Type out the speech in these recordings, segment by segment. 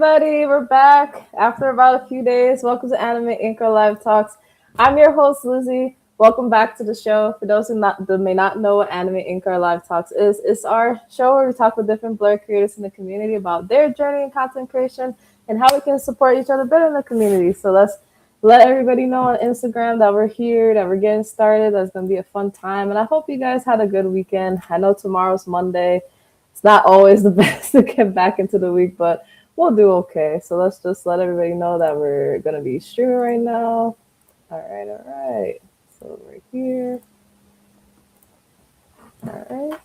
everybody. We're back after about a few days. Welcome to AnimeinkArt Live Talks. I'm your host, Lizzie. Welcome back to the show. For those who may not know what AnimeinkArt Live Talks is, it's our show where we talk with different blur creators in the community about their journey in content creation and how we can support each other better in the community. So let's let everybody know on Instagram that we're here, that we're getting started. That's going to be a fun time. And I hope you guys had a good weekend. I know tomorrow's Monday. It's not always the best to get back into the week, but we'll do okay. So let's just let everybody know that we're going to be streaming right now. All right. So right here. All right.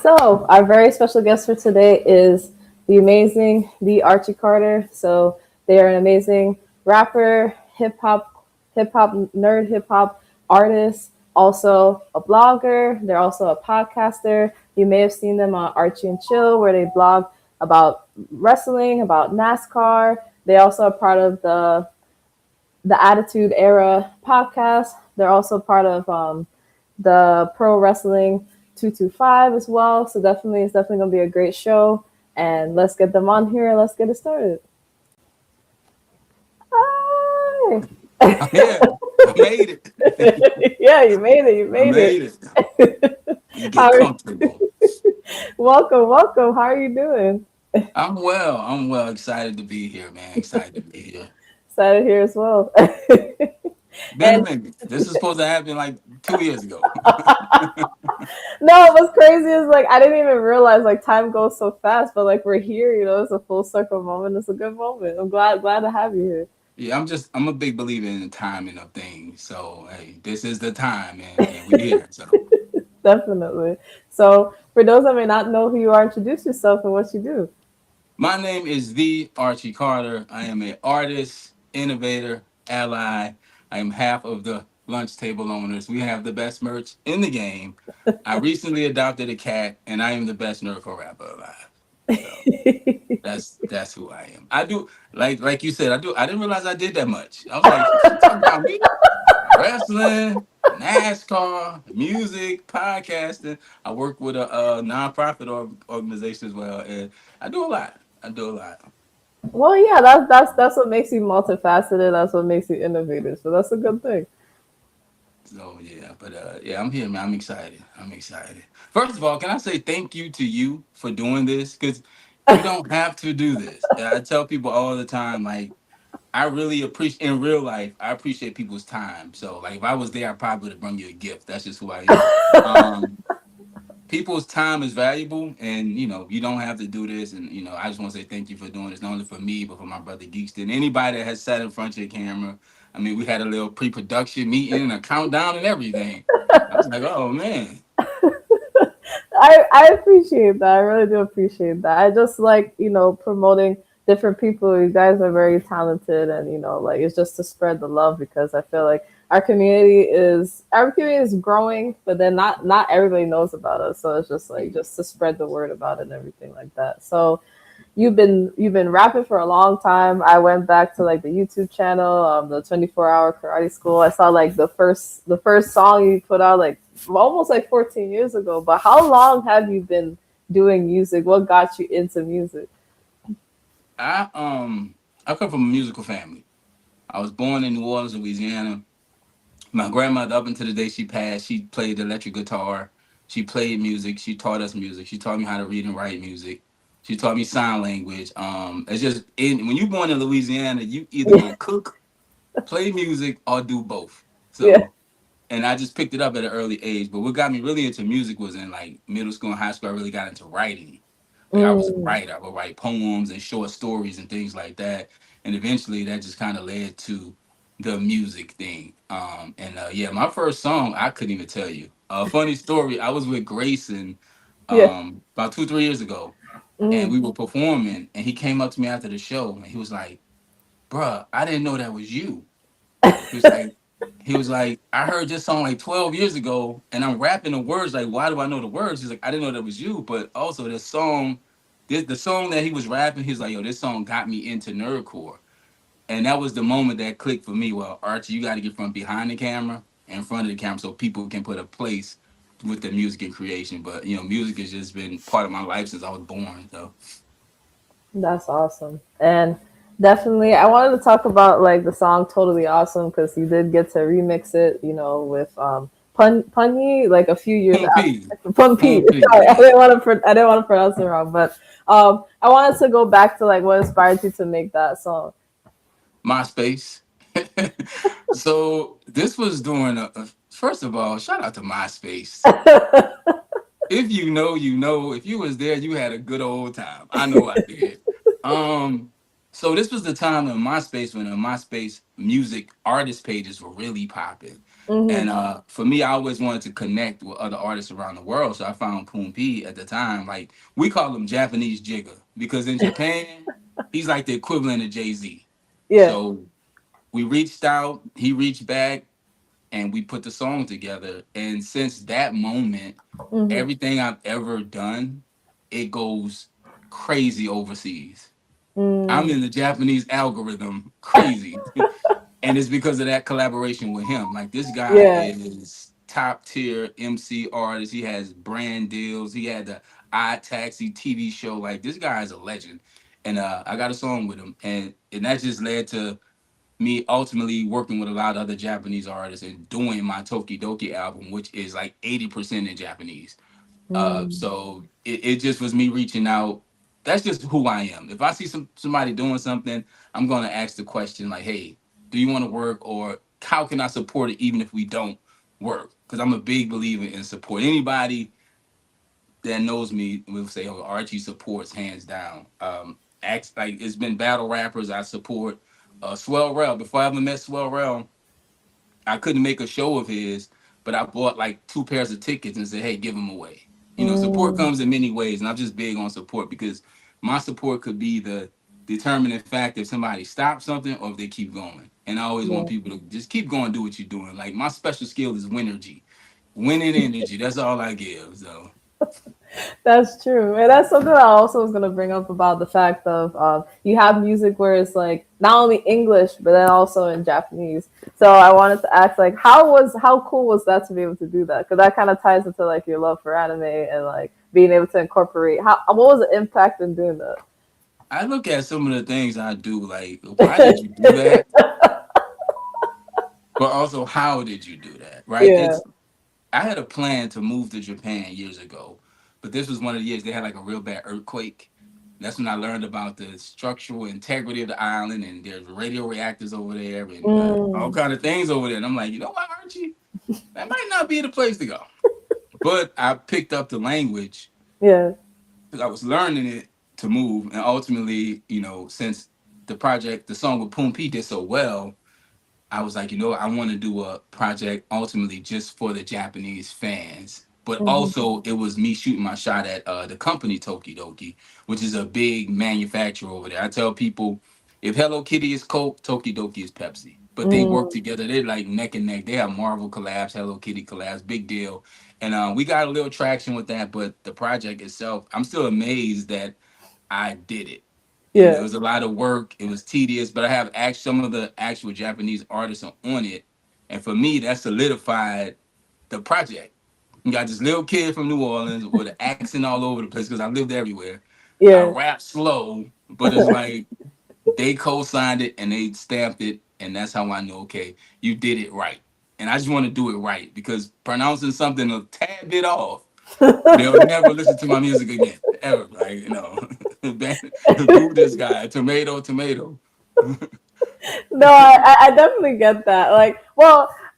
So our very special guest for today is the amazing thearchiecarter. So they are an amazing rapper, hip hop nerd, hip hop artist, also a blogger. They're also a podcaster. You may have seen them on Archie and Chill, where they blog about wrestling, about NASCAR. They also are part of the Attitude Era podcast. They're also part of the Pro Wrestling 225 as well. So it's definitely gonna be a great show. And let's get them on here and let's get it started. Hi. Yeah, I made it. Yeah, you made it. You I made made it. it. You How get comfortable. welcome. How are you doing? I'm well. I'm well. Excited to be here, man. Excited to be here. Excited here as well. Been a And minute. This is supposed to happen like 2 years ago. no, what's crazy is like I didn't even realize like time goes so fast, but like we're here, it's a full circle moment. It's a good moment. I'm glad to have you here. Yeah, I'm a big believer in the timing of things. So hey, this is the time, and we're here. So Definitely. So for those that may not know who you are, introduce yourself and what you do. my name is the Archie Carter. I am an artist, innovator, ally. I am half of the lunch table owners. We have the best merch in the game. I recently adopted a cat, and I am the best nerdcore rapper alive. So that's who I am. I do like you said. I didn't realize I did that much. I was like, she talking about me, wrestling, NASCAR, music, podcasting. I work with a nonprofit organization as well, and I do a lot. I do a lot. Well, yeah, that's what makes you multifaceted. That's what makes you innovative. So that's a good thing. So yeah, but yeah, I'm here, man. I'm excited. I'm excited. First of all, can I say thank you to you for doing this? Because you don't have to do this. I tell people all the time, like, I really appreciate in real life. I appreciate people's time. So like, if I was there, I probably would have brought you a gift. That's just who I am. People's time is valuable, and you don't have to do this. And I just want to say thank you for doing this, not only for me but for my brother Geekston. Anybody that has sat in front of your camera. I mean, we had a little pre-production meeting and a countdown and everything. I was like, oh man. I appreciate that. I really do appreciate that. I just like, promoting different people. You guys are very talented and like it's just to spread the love because I feel like our community is growing, but then not everybody knows about us. So it's just like just to spread the word about it and everything like that. So you've been rapping for a long time. I went back to like the YouTube channel, the 24-hour karate school. I saw like the first song you put out like almost like 14 years ago. But how long have you been doing music? What got you into music? I come from a musical family. I was born in New Orleans, Louisiana. My grandmother, up until the day she passed, she played electric guitar. She played music. She taught us music. She taught me how to read and write music. She taught me sign language. It's just when you're born in Louisiana, you either gonna cook, play music, or do both. Yeah. So, and I just picked it up at an early age. But what got me really into music was in like middle school and high school. I really got into writing. Like I was a Mm, writer. I would write poems and short stories and things like that. And eventually that just kind of led to the music thing. And yeah, my first song, I couldn't even tell you. Funny story, I was with Grayson yeah. about 2, 3 years ago, and Mm. we were performing, and he came up to me after the show and he was like, bruh, I didn't know that was you. He was like, I heard this song like 12 years ago and I'm rapping the words. Like, why do I know the words? He's like, I didn't know that was you. But also the song that he was rapping, he's like, yo, this song got me into nerdcore. And that was the moment that clicked for me. Well, Archie, you got to get from behind the camera in front of the camera so people can put a with the music and creation. But music has just been part of my life since I was born. So That's awesome. And definitely, I wanted to talk about like the song "Totally Awesome" because you did get to remix it, with Punny like a few years Pump P, after Pun P. Pump P, Sorry, yeah. I didn't want to pronounce it wrong, but I wanted to go back to like what inspired you to make that song. MySpace. So this was during first of all, shout out to MySpace. If you know, you know. If you was there, you had a good old time. I know I did. Um, so this was the time in MySpace when the MySpace music artist pages were really popping. Hmm. And for me, I always wanted to connect with other artists around the world. So I found Poompi at the time. Like we call him Japanese Jigga because in Japan, he's like the equivalent of Jay-Z. Yeah. So we reached out, he reached back, and we put the song together. And since that moment, Hmm. everything I've ever done, it goes crazy overseas. I'm Mm. in the Japanese algorithm crazy. And it's because of that collaboration with him. Like this guy Yeah. is top tier MC artist. He has brand deals. He had the iTaxi TV show. Like this guy is a legend. And I got a song with him. And that just led to me ultimately working with a lot of other Japanese artists and doing my Tokidoki album, which is like 80% in Japanese. Mm. So it just was me reaching out. That's just who I am. If I see somebody doing something, I'm gonna ask the question like, "Hey, do you want to work, or how can I support it, even if we don't work?" Because I'm a big believer in support. Anybody that knows me will say, "Oh, Archie supports hands down." Like it's been battle rappers I support. Swell Rel. Before I ever met Swell Rel, I couldn't make a show of his, but I bought like two pairs of tickets and said, "Hey, give them away." Support Mm. comes in many ways, and I'm just big on support because my support could be the determining factor if somebody stops something or if they keep going. And I always want Yeah. people to just keep going, do what you're doing. Like my special skill is winergy, winning energy. That's all I give. So That's true. And that's something I also was going to bring up about the fact of you have music where it's like not only English, but then also in Japanese. So I wanted to ask, like, how cool was that to be able to do that? Because that kind of ties into like your love for anime and like being able to incorporate. What was the impact in doing I look at some of the things I do, like, why did you do that? But also, how did you do that? Right? Yeah. It's I had a plan to move to Japan years ago, but this was one of the years they had like a real bad earthquake. That's when I learned about the structural integrity of the island, and there's radio reactors over there, and all Mm. kind of things over there. And I'm like, you know what, Archie, that might not be the place to go. But I picked up the language Yeah. because I was learning it to move, and ultimately, since the song with Poom P did so well, I was like, I want to do a project ultimately just for the Japanese fans. But Hmm. also, it was me shooting my shot at the company Tokidoki, which is a big manufacturer over there. I tell people if Hello Kitty is Coke, Tokidoki is Pepsi. But they work Mm. together. They're like neck and neck. They have Marvel collabs, Hello Kitty collabs, big deal. And we got a little traction with that. But the project itself, I'm still amazed that I did it. It Yeah. was a lot of work. It was tedious, but I have some of the actual Japanese artists on it, and for me, that solidified the project. You got this little kid from New Orleans with an accent all over the place because I lived everywhere. I Yeah. rap slow, but it's like they co-signed it and they stamped it, and that's how I know. Okay, you did it right, and I just want to do it right because pronouncing something a tad bit off, they'll never listen to my music again, ever. Like, boo this guy, tomato, tomato. No, I definitely get that. Like,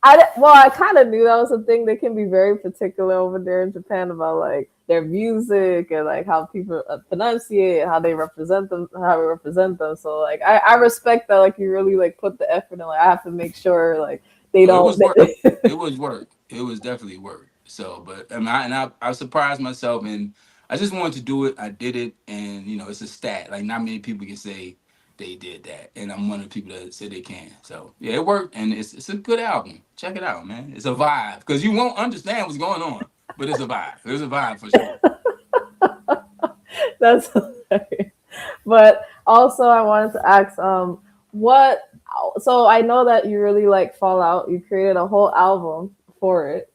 I kind of knew that was a thing. They can be very particular over there in Japan about like their music and like how people pronunciate, how they represent them, how they represent them. So like, I respect that. Like, you really like put the effort in. Like, I have to make sure like they Oh, it don't. was work. It was work. It was definitely work. So, but I surprised myself, and I just wanted to do it. I did it, and it's a stat. Like not many people can say they did that, and I'm one of the people that say they can. So yeah, it worked, and it's a good album. Check it out, man. It's a vibe because you won't understand what's going on, but it's a vibe. It's a vibe for sure. That's hilarious. But also, I wanted to ask, what? So I know that you really like Fallout. You created a whole album for it,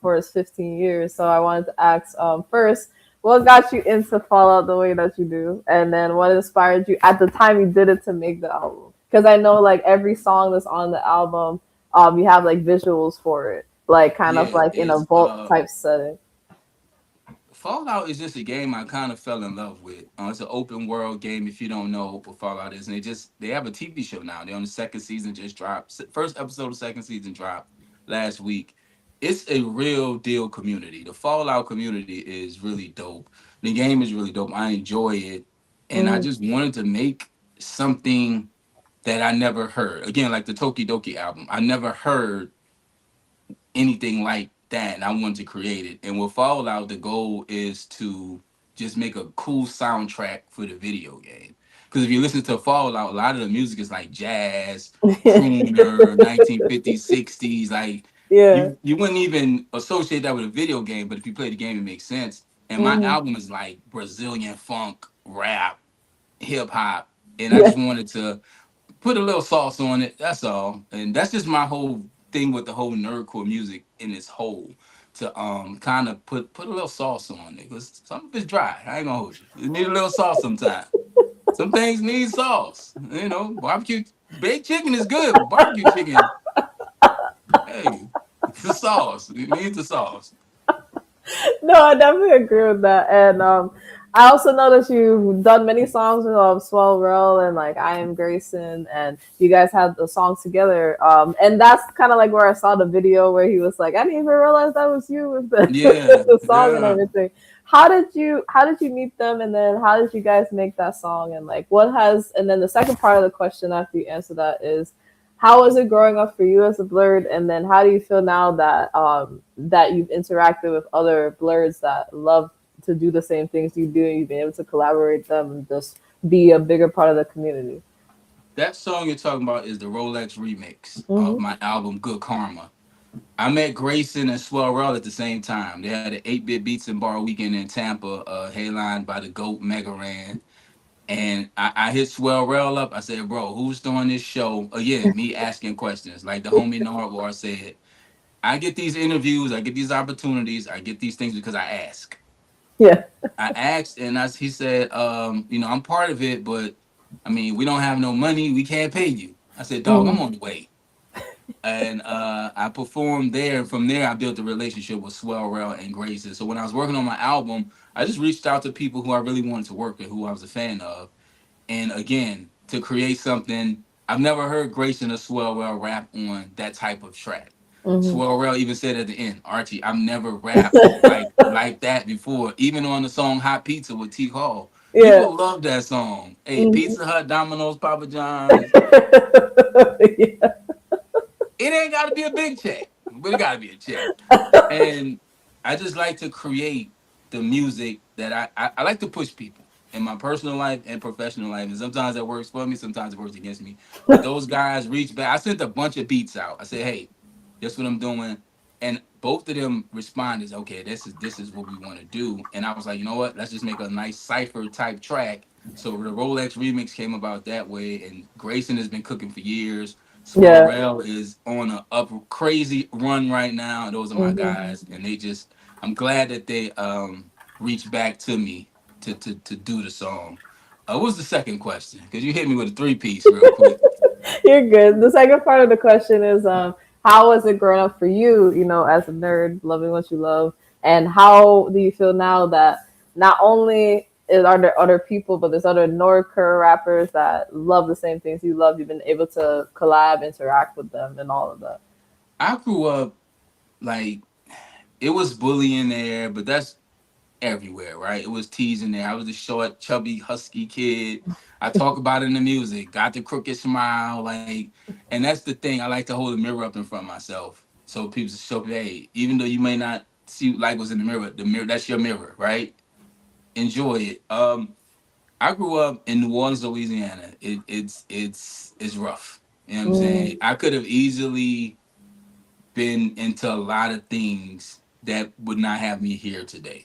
for his 15 years. So I wanted to ask, first, what got you into Fallout the way that you do, and then what inspired you at the time you did it to make the album? Because I know like every song that's on the album, you have like visuals for it, like kind of Yeah, like in a it's vault type setting. Fallout is just a game I kind of fell in love with. It's an open world game. If you don't know what Fallout is, and they have a TV show now. They're on the second season, just dropped. First episode of second season dropped last week. It's a real deal community. The Fallout community is really dope. The game is really dope. I enjoy it, and I Mm-hmm. just wanted to make something that I never heard. Again, like the Tokidoki album, I never heard anything like that, and I wanted to create it. And with Fallout, the goal is to just make a cool soundtrack for the video game. Because if you listen to Fallout, a lot of the music is like jazz, crooner, 1950s, 60s. Like Yeah. you wouldn't even associate that with a video game, but if you play the game, it makes sense. And my Mm-hmm. album is like Brazilian funk, rap, hip hop, and I Yeah. just wanted to put a little sauce on it. That's all, and that's just my whole thing with the whole nerdcore music in its whole. To kind of put a little sauce on it because some of it's dry. I ain't gonna hold you. You need a little sauce sometimes. Some things need sauce. Barbecue baked chicken is good, but barbecue chicken, hey, it's the sauce. It needs the sauce. No, I definitely agree with that. And I also know that you've done many songs with Swell Rel and like I Am Grayson, and you guys had the songs together. And that's kind of like where I saw the video where he was like, I didn't even realize that was you with the, Yeah, the song and yeah. everything. How did you meet them, and then how did you guys make that song, and like what has, and then the second part of the question after you answer that is, how was it growing up for you as a blurred, and then how do you feel now that that you've interacted with other blurs that love to do the same things you do, and you've been able to collaborate them and just be a bigger part of the community? That song you're talking about is the Rolex remix of Mm-hmm. my album Good Karma. I met Grayson and Swell Rel at the same time. They had an 8-bit Beats and Bar weekend in Tampa, headlined by the GOAT Megaran. And I hit Swell Rel up. I said, bro, who's throwing this show? Again, me asking questions. Like the homie Nardwar said, I get these interviews, I get these opportunities, I get these things because I ask. Yeah. I asked, and he said, I'm part of it, but I mean, we don't have no money. We can't pay you. I said, dog, I'm Mm-hmm. on the way. And I performed there. And from there, I built a relationship with Swell Rel and Grayson. So when I was working on my album, I just reached out to people who I really wanted to work with, who I was a fan of. And again, to create something, I've never heard Grayson or Swell Rel rap on that type of track. Mm-hmm. Swell Rel even said at the end, Archie, I've never rapped like that before. Even on the song Hot Pizza with T. Hall. Yeah. People love that song. Hey, Mm-hmm. Pizza Hut, Domino's, Papa John's, Yeah. it ain't got to be a big check, but it got to be a check. And I just like to create the music that I like to push people in my personal life and professional life. And sometimes that works for me, sometimes it works against me. But those guys reach back. I sent a bunch of beats out. I said, hey, that's what I'm doing. And both of them responded, okay, this is what we want to do. And I was like, you know what? Let's just make a nice cipher type track. So the Rolex remix came about that way. And Grayson has been cooking for years. Swell Yeah. Rel is on a up crazy run right now. Those are my Mm-hmm. guys, and I'm glad that they reached back to me to do the song. What was the second question? Because you hit me with a three-piece real quick. You're good. The second part of the question is, how was it growing up for you, as a nerd, loving what you love? And how do you feel now that not only are there other people, but there's other Nordcore rappers that love the same things you love? You've been able to collab, interact with them, and all of that. I grew up like it was bullying there, but that's everywhere, right? It was teasing there. I was a short, chubby, husky kid. I talk about it in the music. Got the crooked smile, like, and that's the thing. I like to hold a mirror up in front of myself, so people show, hey, even though you may not see like what's in the mirror that's your mirror, right? Enjoy it. I grew up in New Orleans, Louisiana. It's rough. You know what I'm saying? Mm, I could have easily been into a lot of things that would not have me here today.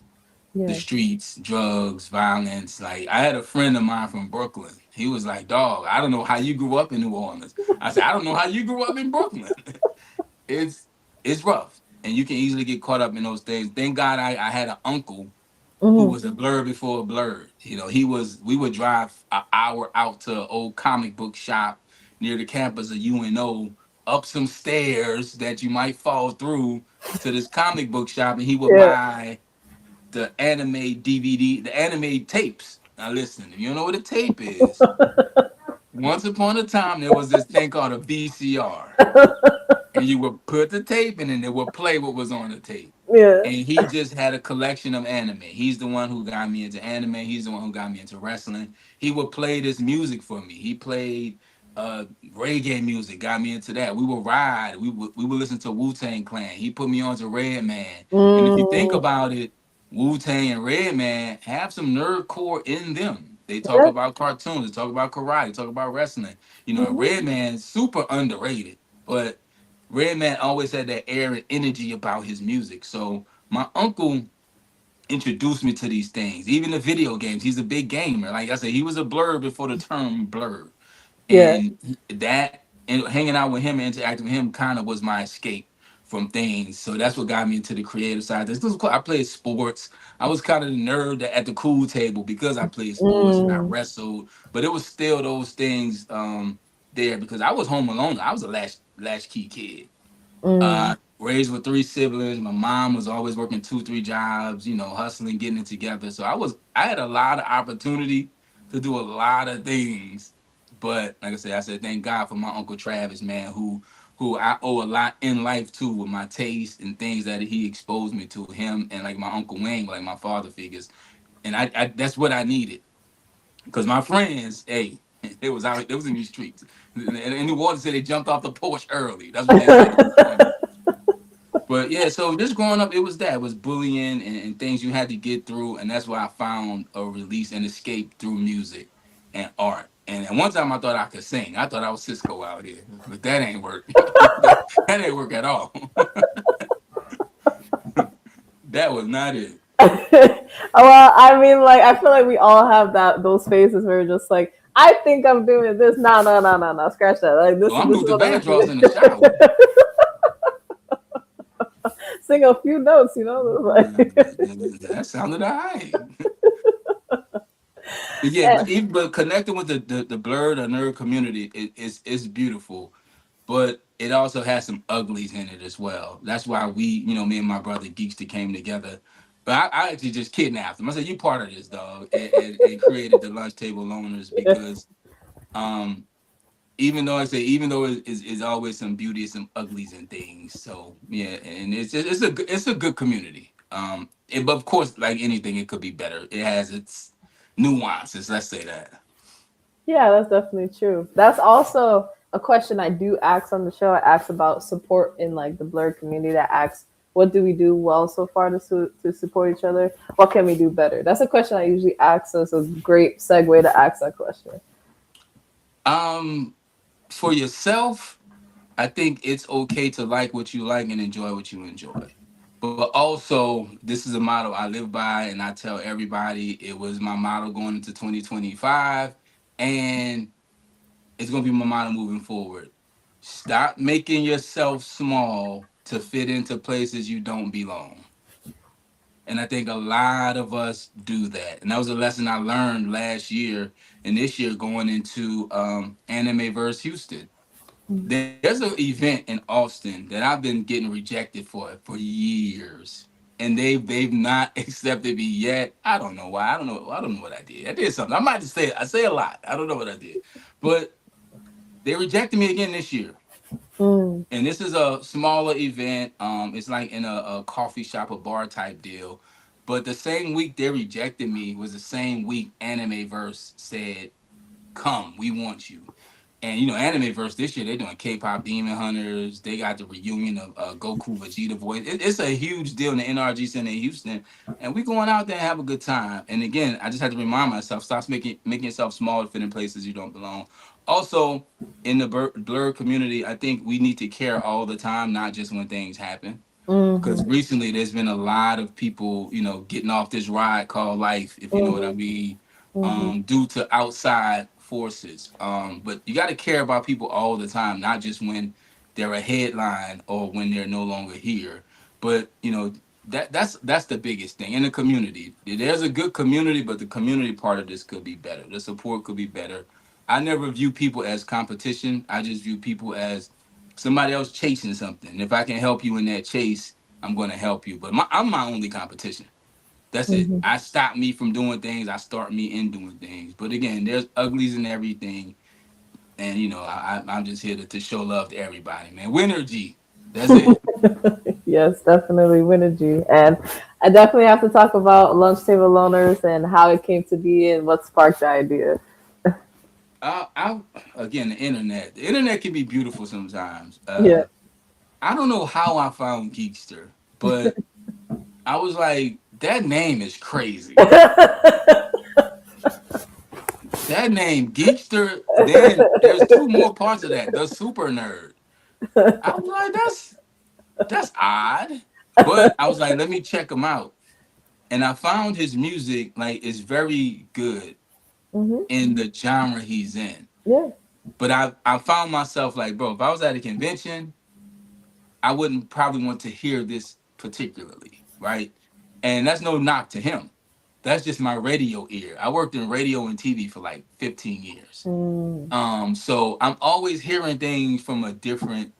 The yeah. streets, drugs, violence. Like I had a friend of mine from Brooklyn. He was like, "Dog, I don't know how you grew up in New Orleans." I said, "I don't know how you grew up in Brooklyn." it's it's rough. and you can easily get caught up in those things. Thank God I had an uncle who Mm-hmm. was a blur before a blur. You know, we would drive an hour out to an old comic book shop near the campus of UNO, up some stairs that you might fall through to this comic book shop, and he would Yeah. buy the anime DVD, the anime tapes. Now listen, if you don't know what a tape is, once upon a time there was this thing called a VCR, and you would put the tape in and it would play what was on the tape. Yeah. And he just had a collection of anime. He's the one who got me into anime. He's the one who got me into wrestling. He would play this music for me. He played reggae music, got me into that. We would ride. We would listen to Wu-Tang Clan. He put me on to Red Man. And if you think Mm. about it, Wu-Tang and Red Man have some nerd core in them. They talk Yeah. about cartoons, they talk about karate, they talk about wrestling. You know, and Mm-hmm. Red Man's super underrated. But Redman always had that air and energy about his music. So my uncle introduced me to these things. Even the video games. He's a big gamer. Like I said, he was a blur before the term blur. Yeah. And that and hanging out with him and interacting with him kind of was my escape from things. So that's what got me into the creative side. This was cool. I played sports. I was kind of the nerd at the cool table because I played sports and I Mm. wrestled. But it was still those things there because I was home alone. I was a latchkey kid. Mm. Raised with three siblings. My mom was always working two, three jobs, you know, hustling, getting it together. So I had a lot of opportunity to do a lot of things. But like I said, thank God for my Uncle Travis, man, who I owe a lot in life to with my taste and things that he exposed me to. Him and like my Uncle Wayne, like my father figures. And I that's what I needed. Because my friends, hey, they was in these streets. And New Orleans said they jumped off the porch early. That's what they said. But yeah, so just growing up, it was that. It was bullying and things you had to get through. And that's why I found a release and escape through music and art. And one time I thought I could sing. I thought I was Cisco out here. But that ain't work. That ain't work at all. That was not it. Well, I mean, like, I feel like we all have those phases where we're just like, I think I'm doing this. No, no, no, no, no. Scratch that. Like, Well, I'm this is Luther what I'm Vandross doing. in the shower. Sing a few notes, you know. Like, That sounded all right. But yeah, but connecting with the blurred or nerd community is beautiful, but it also has some uglies in it as well. That's why me and my brother Geekster came together. But I actually just kidnapped him. I said, "You part of this, dog," and created the lunch table loners because um even though it's always some beauty, some uglies and things. So yeah, and it's a good community. But of course, like anything, it could be better. It has its nuances. Let's say that. yeah, that's definitely true. That's also a question I do ask on the show. I ask about support in like the blurred community. I ask, what do we do well so far to support each other? What can we do better? That's a question I usually ask. So it's a great segue to ask that question. Um, for yourself, I think it's okay to like what you like and enjoy what you enjoy. But also, this is a motto I live by, and I tell everybody it was my motto going into 2025, and it's gonna be my motto moving forward. Stop making yourself small to fit into places you don't belong. And I think a lot of us do that. And that was a lesson I learned last year and this year going into Anime versus Houston. There's an event in Austin that I've been getting rejected for years. And they've not accepted me yet. I don't know why. I don't know what I did. I did something. I might just say I say a lot. I don't know what I did. But they rejected me again this year. Mm. And this is a smaller event. It's like in a coffee shop, a bar type deal. But the same week they rejected me was the same week Animeverse said, "Come, we want you." And Animeverse this year they're doing K-pop Demon Hunters. They got the reunion of Goku Vegeta voice. It's a huge deal in the NRG Center in Houston, and we going out there and have a good time. And again, I just had to remind myself: stop making yourself small to fit in places you don't belong. Also, in the blur community, I think we need to care all the time, not just when things happen. Because Mm-hmm. recently there's been a lot of people, getting off this ride called life, if you know what I Mm-hmm. mean, Mm-hmm. due to outside forces. But you got to care about people all the time, not just when they're a headline or when they're no longer here. But that's the biggest thing in the community. There's a good community, but the community part of this could be better. The support could be better. I never view people as competition. I just view people as somebody else chasing something. And if I can help you in that chase, I'm going to help you. But I'm my only competition. That's it. Mhm. I stop me from doing things. I start me in doing things. But again, there's uglies in everything. And I'm just here to show love to everybody, man. Winner G. That's it. Yes, definitely Winergy. And I definitely have to talk about lunch table loners and how it came to be and what sparked the idea. I again, the internet. The internet can be beautiful sometimes. Yeah. I don't know how I found Geekster, but I was like, that name is crazy. That name, Geekster. Then there's two more parts of that. The super nerd. I was like, that's odd. But I was like, let me check him out. And I found his music, like, is very good Hmm. in the genre he's in. Yeah. But I found myself like, bro, if I was at a convention, I wouldn't probably want to hear this particularly, right? And that's no knock to him. That's just my radio ear. I worked in radio and TV for like 15 years. Mm. So I'm always hearing things from a different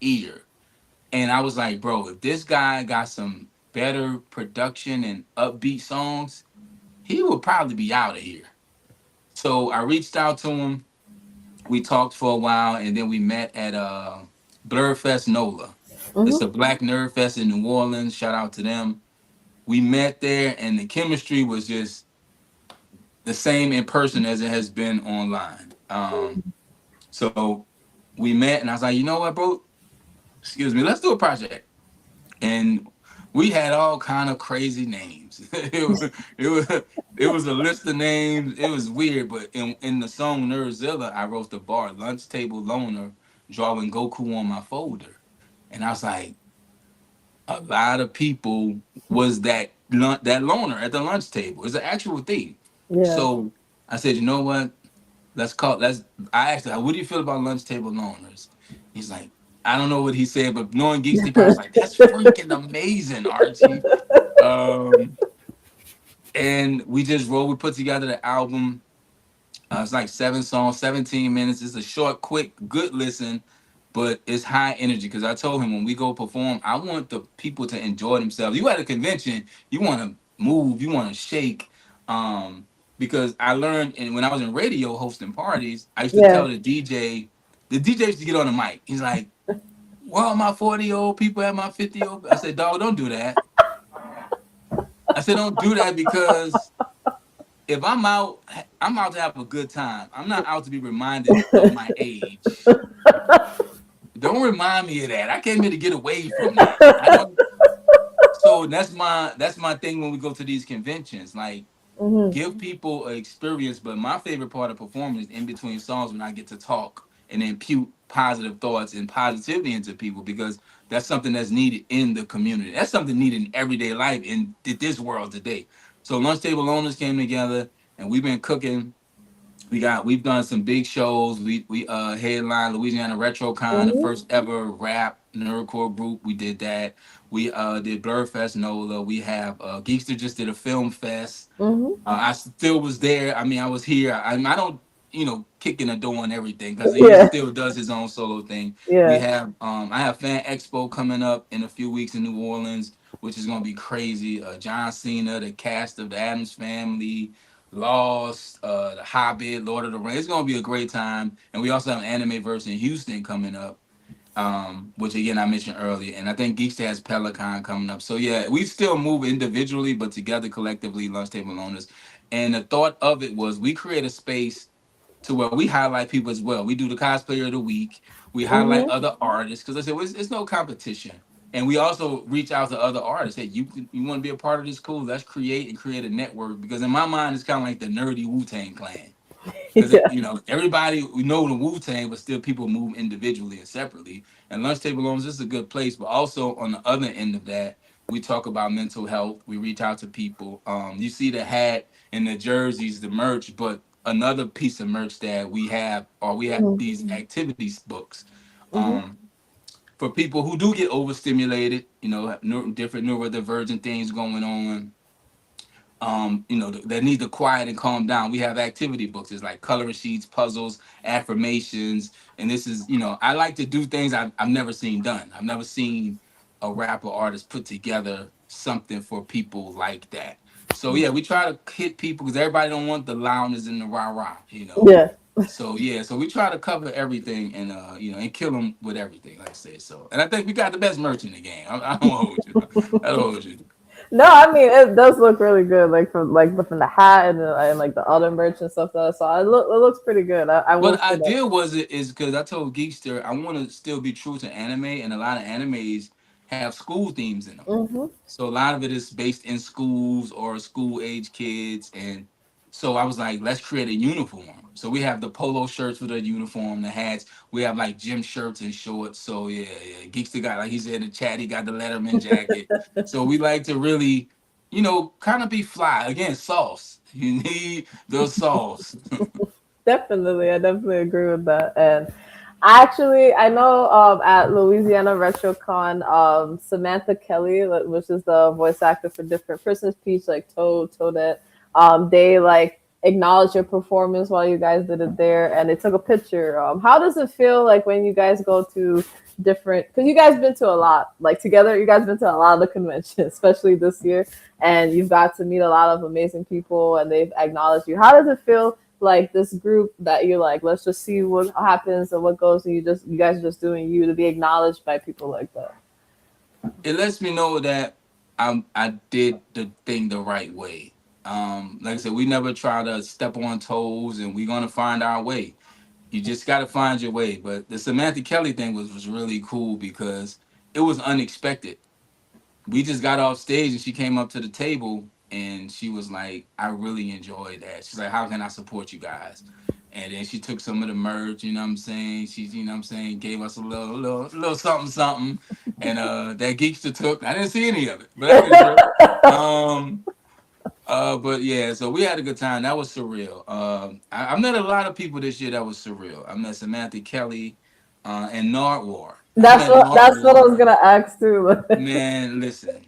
ear. And I was like, bro, if this guy got some better production and upbeat songs, he would probably be out of here. So I reached out to him. We talked for a while, and then we met at Blurfest NOLA. It's Hmm. a Black Nerd Fest in New Orleans. Shout out to them. We met there, and the chemistry was just the same in person as it has been online. So we met, and I was like, you know what, bro? Excuse me, let's do a project. And we had all kind of crazy names. It was a list of names. It was weird, but in the song Nerdzilla, I wrote the bar lunch table loner, drawing Goku on my folder. And I was like, a lot of people was that loner at the lunch table. It's an actual thing. Yeah. So I said, you know what? Let's I asked him, what do you feel about lunch table loners? He's like, I don't know what he said, but knowing Geeks Deep, I was like, that's freaking amazing, Archie. Um, and we just rolled, we put together the album. It's like 7 songs, 17 minutes. It's a short, quick, good listen, but it's high energy. Because I told him when we go perform, I want the people to enjoy themselves. You at a convention, you want to move, you want to shake. Because I learned, and when I was in radio hosting parties, I used to Yeah. tell the DJ used to get on the mic. He's like, "Where are my 40-year-old people at my 50-year-old?" I said, "Dog, don't do that." I said, "Don't do that because." If I'm out to have a good time. I'm not out to be reminded of my age. Don't remind me of that. I came here to get away from that. I don't. So that's my thing when we go to these conventions. Like, Hmm. give people an experience. But my favorite part of performing is in between songs when I get to talk and impute positive thoughts and positivity into people because that's something that's needed in the community. That's something needed in everyday life in this world today. So lunch table owners came together and we've been cooking. We've done some big shows. We headlined Louisiana RetroCon, the Hmm. first ever rap nerdcore group. We did that. We did Blurfest NOLA. We have Geekster just did a film fest. Hmm. I still was there. I mean, I was here. I don't, kick in the door and everything because he Yeah. still does his own solo thing. We Yeah. have, I have Fan Expo coming up in a few weeks in New Orleans, which is gonna be crazy. John Cena, the cast of the Addams Family, Lost, The Hobbit, Lord of the Rings. It's gonna be a great time. And we also have an anime verse in Houston coming up, which again I mentioned earlier. And I think Geekster has Peloton coming up. So yeah, we still move individually, but together collectively, Lunch Table Owners. And the thought of it was we create a space to where we highlight people as well. We do the cosplayer of the week. We highlight Hmm. other artists because I said well, it's no competition. And we also reach out to other artists. Hey, you want to be a part of this? Cool. Let's create a network because in my mind it's kind of like the nerdy Wu Tang Clan because Yeah. everybody we know the Wu Tang, but still people move individually and separately. And Lunch Table Loans is a good place, but also on the other end of that, we talk about mental health. We reach out to people. You see the hat and the jerseys, the merch, but another piece of merch that we have, or we have Hmm. these activities books. Hmm. Um, for people who do get overstimulated, have different neurodivergent things going on, that need to quiet and calm down. We have activity books. It's like coloring sheets, puzzles, affirmations. And this is, I like to do things I've never seen done. I've never seen a rapper artist put together something for people like that. So yeah, we try to hit people because everybody don't want the loudness and the rah-rah. Yeah. So yeah, so we try to cover everything and and kill them with everything, like I said. So, and I think we got the best merch in the game. I don't hold you. I don't hold you. No, I mean it does look really good, like from the hat and like the other merch and stuff that I saw. It looks pretty good. I Well, will the say that. idea was it is because I told Geekster I want to still be true to anime, and a lot of animes have school themes in them. Hmm. So a lot of it is based in schools or school age kids, and so I was like, let's create a uniform. So we have the polo shirts with a uniform, the hats. We have like gym shirts and shorts. So yeah, yeah. Geekster got, like he said in the chat, he got the Letterman jacket. So we like to really, kind of be fly again. Sauce. You need those sauce. Definitely, I definitely agree with that. And I know at Louisiana RetroCon, Samantha Kelly, which is the voice actor for different Princess Peach, like Toadette, they like acknowledged your performance while you guys did it there, and they took a picture. How does it feel like when you guys go to different? Because you guys been to a lot, like together, you guys been to a lot of the conventions, especially this year, and you've got to meet a lot of amazing people, and they've acknowledged you. How does it feel? Like this group that you're like, let's just see what happens and what goes, and you guys are just doing you to be acknowledged by people like that. It lets me know that I did the thing the right way. Like I said, we never try to step on toes, and we're gonna find our way. You just got to find your way. But the Samantha Kelly thing was really cool because it was unexpected. We just got off stage and she came up to the table and she was like, I really enjoyed that. She's like, how can I support you guys? And then she took some of the merch, you know what I'm saying? She, gave us a little something, something. And that Geekster took. I didn't see any of it, but I didn't trip. Um, but yeah, so we had a good time. That was surreal. I met a lot of people this year that was surreal. I met Samantha Kelly and Nardwar. I met That's what I was Nardwar. gonna ask too. Man, listen,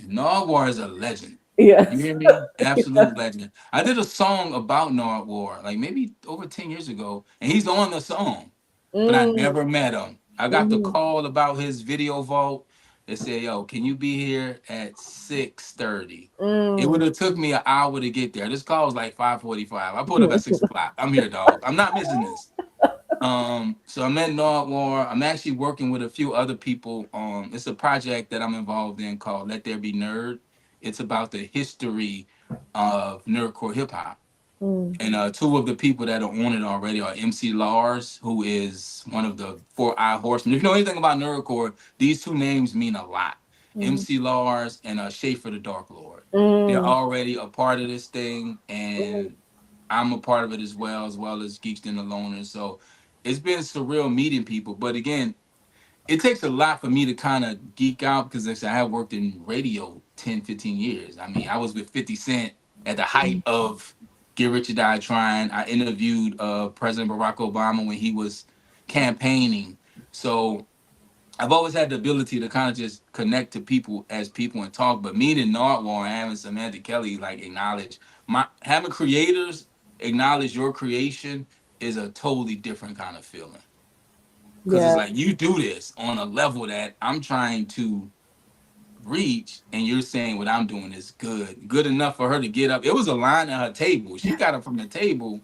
Nardwar is a legend. You Yes. hear me? Absolute legend. I did a song about Nardwar like maybe over 10 years ago, and he's on the song, but I Mm, never met him. I got the mhm, call about his video vault. They said, yo, can you be here at 6:30? It mm. would have took me an hour to get there. This call was like 5:45. I pulled up at 6 o'clock. I'm here, dog. I'm not missing this. So I'm at Nardwar. I'm actually working with a few other people. It's a project that I'm involved in called Let There Be Nerd. It's about the history of nerdcore hip hop. Mm, And two of the people that are on it already are MC Lars, who is one of the Four Eye Horsemen. If you know anything about nerdcore, these two names mean a lot. mm, MC Lars and Schaefer the Dark Lord. They're mm, already a part of this thing, mm. and I'm a part of it as well as Geeks and the Loners. So it's been surreal meeting people. But again, it takes a lot for me to kind of geek out because like I said, I have worked in radio 10, 15 years. I mean, I was with 50 Cent at the height of Get Rich or Die Trying. I interviewed President Barack Obama when he was campaigning. So I've always had the ability to kind of just connect to people as people and talk. But meeting Nardwar and having Samantha Kelly like acknowledge having creators acknowledge your creation is a totally different kind of feeling. Cause it's Yeah. like you do this on a level that I'm trying to reach, and you're saying what I'm doing is good enough for her to get up. It was a line at her table. She got up from the table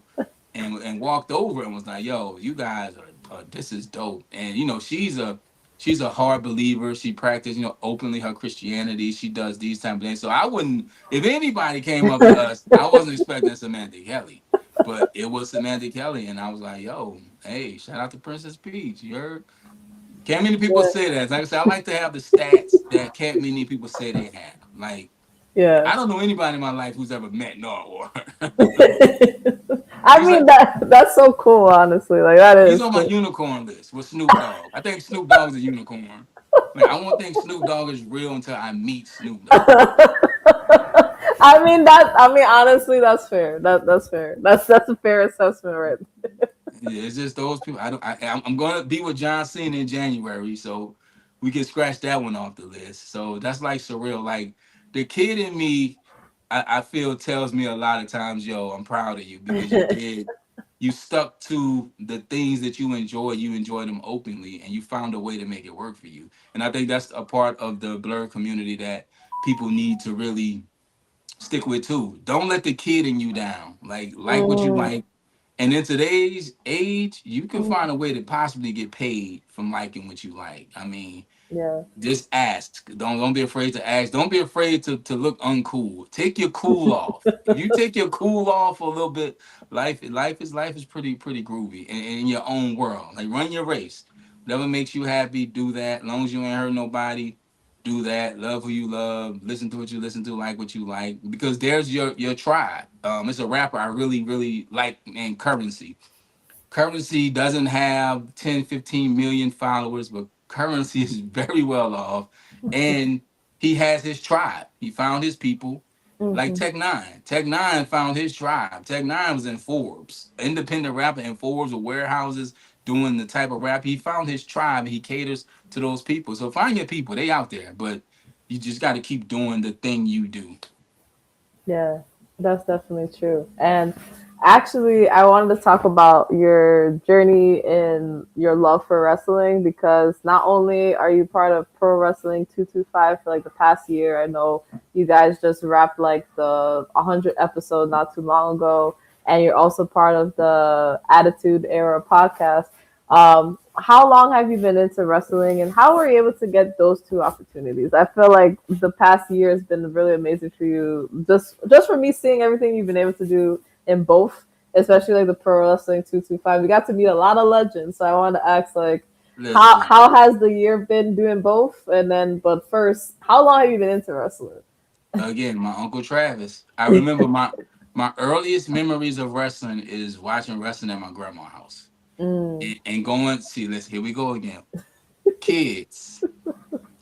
and walked over and was like, "Yo, you guys are this is dope." And she's a hard believer. She practiced openly her Christianity. She does these type of things. So I wouldn't, if anybody came up to us, I wasn't expecting Samantha Kelly, but it was Samantha Kelly, and I was like, "Yo, hey, shout out to Princess Peach. You heard?" Can't many people Yeah. say that. Like I said, I like to have the stats that can't many people say they have. Like, Yeah. I don't know anybody in my life who's ever met Narwhal. I he's mean like that's so cool, honestly. Like that he's is on my cool. unicorn list with Snoop Dogg. I think Snoop Dogg's a unicorn. Like I won't think Snoop Dogg is real until I meet Snoop Dogg. I mean honestly that's fair. That's fair. That's a fair assessment, right? Yeah, it's just those people. I don't. I'm gonna be with John Cena in January, so we can scratch that one off the list. So that's like surreal. Like the kid in me, I feel tells me a lot of times, yo, I'm proud of you because you stuck to the things that you enjoy. You enjoy them openly, and you found a way to make it work for you. And I think that's a part of the blur community that people need to really stick with too. Don't let the kid in you down. Like what you Mm, like. And in today's age, you can mm, find a way to possibly get paid from liking what you like. I mean, yeah. just ask. Don't be afraid to ask. Don't be afraid to look uncool. Take your cool off. If you take your cool off for a little bit, life is pretty groovy in your own world. Like run your race. Whatever makes you happy, do that. As long as you ain't hurt nobody, do that. Love who you love. Listen to what you listen to. Like what you like. Because there's your tribe. It's a rapper I really like named Currency. Currency doesn't have 10, 15 million followers, but Currency is very well off. And he has his tribe. He found his people like Hmm. Tech Nine. Tech Nine found his tribe. Tech Nine was in Forbes, independent rapper in Forbes or warehouses doing the type of rap. He found his tribe and he caters to those people. So find your people. They out there, but you just got to keep doing the thing you do. Yeah, that's definitely true. And actually, I wanted to talk about your journey in your love for wrestling because not only are you part of Pro Wrestling 225 for like the past year, I know you guys just wrapped like the 100 episode not too long ago, and you're also part of the Attitude Era podcast. How long have you been into wrestling, and how were you able to get those two opportunities? I feel like the past year has been really amazing for you. Just for me seeing everything you've been able to do in both, especially like the Pro Wrestling 225. We got to meet a lot of legends. So I want to ask like Listen, how has the year been doing both? And then but first, how long have you been into wrestling? again, my uncle Travis. I remember my earliest memories of wrestling is watching wrestling at my grandma's house Mm. and going. See, let's here we go again. Kids.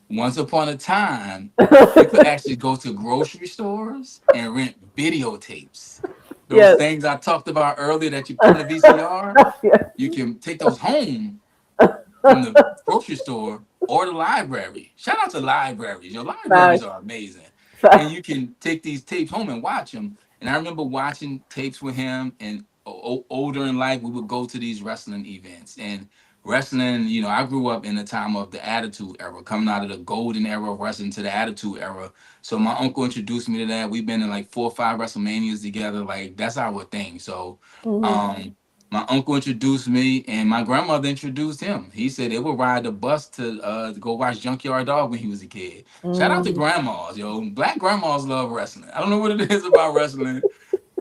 Once upon a time, you could actually go to grocery stores and rent videotapes. Those Yes. things I talked about earlier that you put in the VCR, Yeah. you can take those home from the grocery store or the library. Shout out to libraries. Your libraries Facts. are amazing. And Facts. you can take these tapes home and watch them. And I remember watching tapes with him. And older in life, we would go to these wrestling events. And wrestling, I grew up in the time of the Attitude Era, coming out of the golden era of wrestling to the Attitude Era. So my uncle introduced me to that. We've been in like 4 or 5 WrestleManias together. Like that's our thing. So, Hmm. um, my uncle introduced me, and my grandmother introduced him. He said they would ride the bus to go watch Junkyard Dog when he was a kid. Shout out to Mm. grandmas, yo. Black grandmas love wrestling. I don't know what it is about wrestling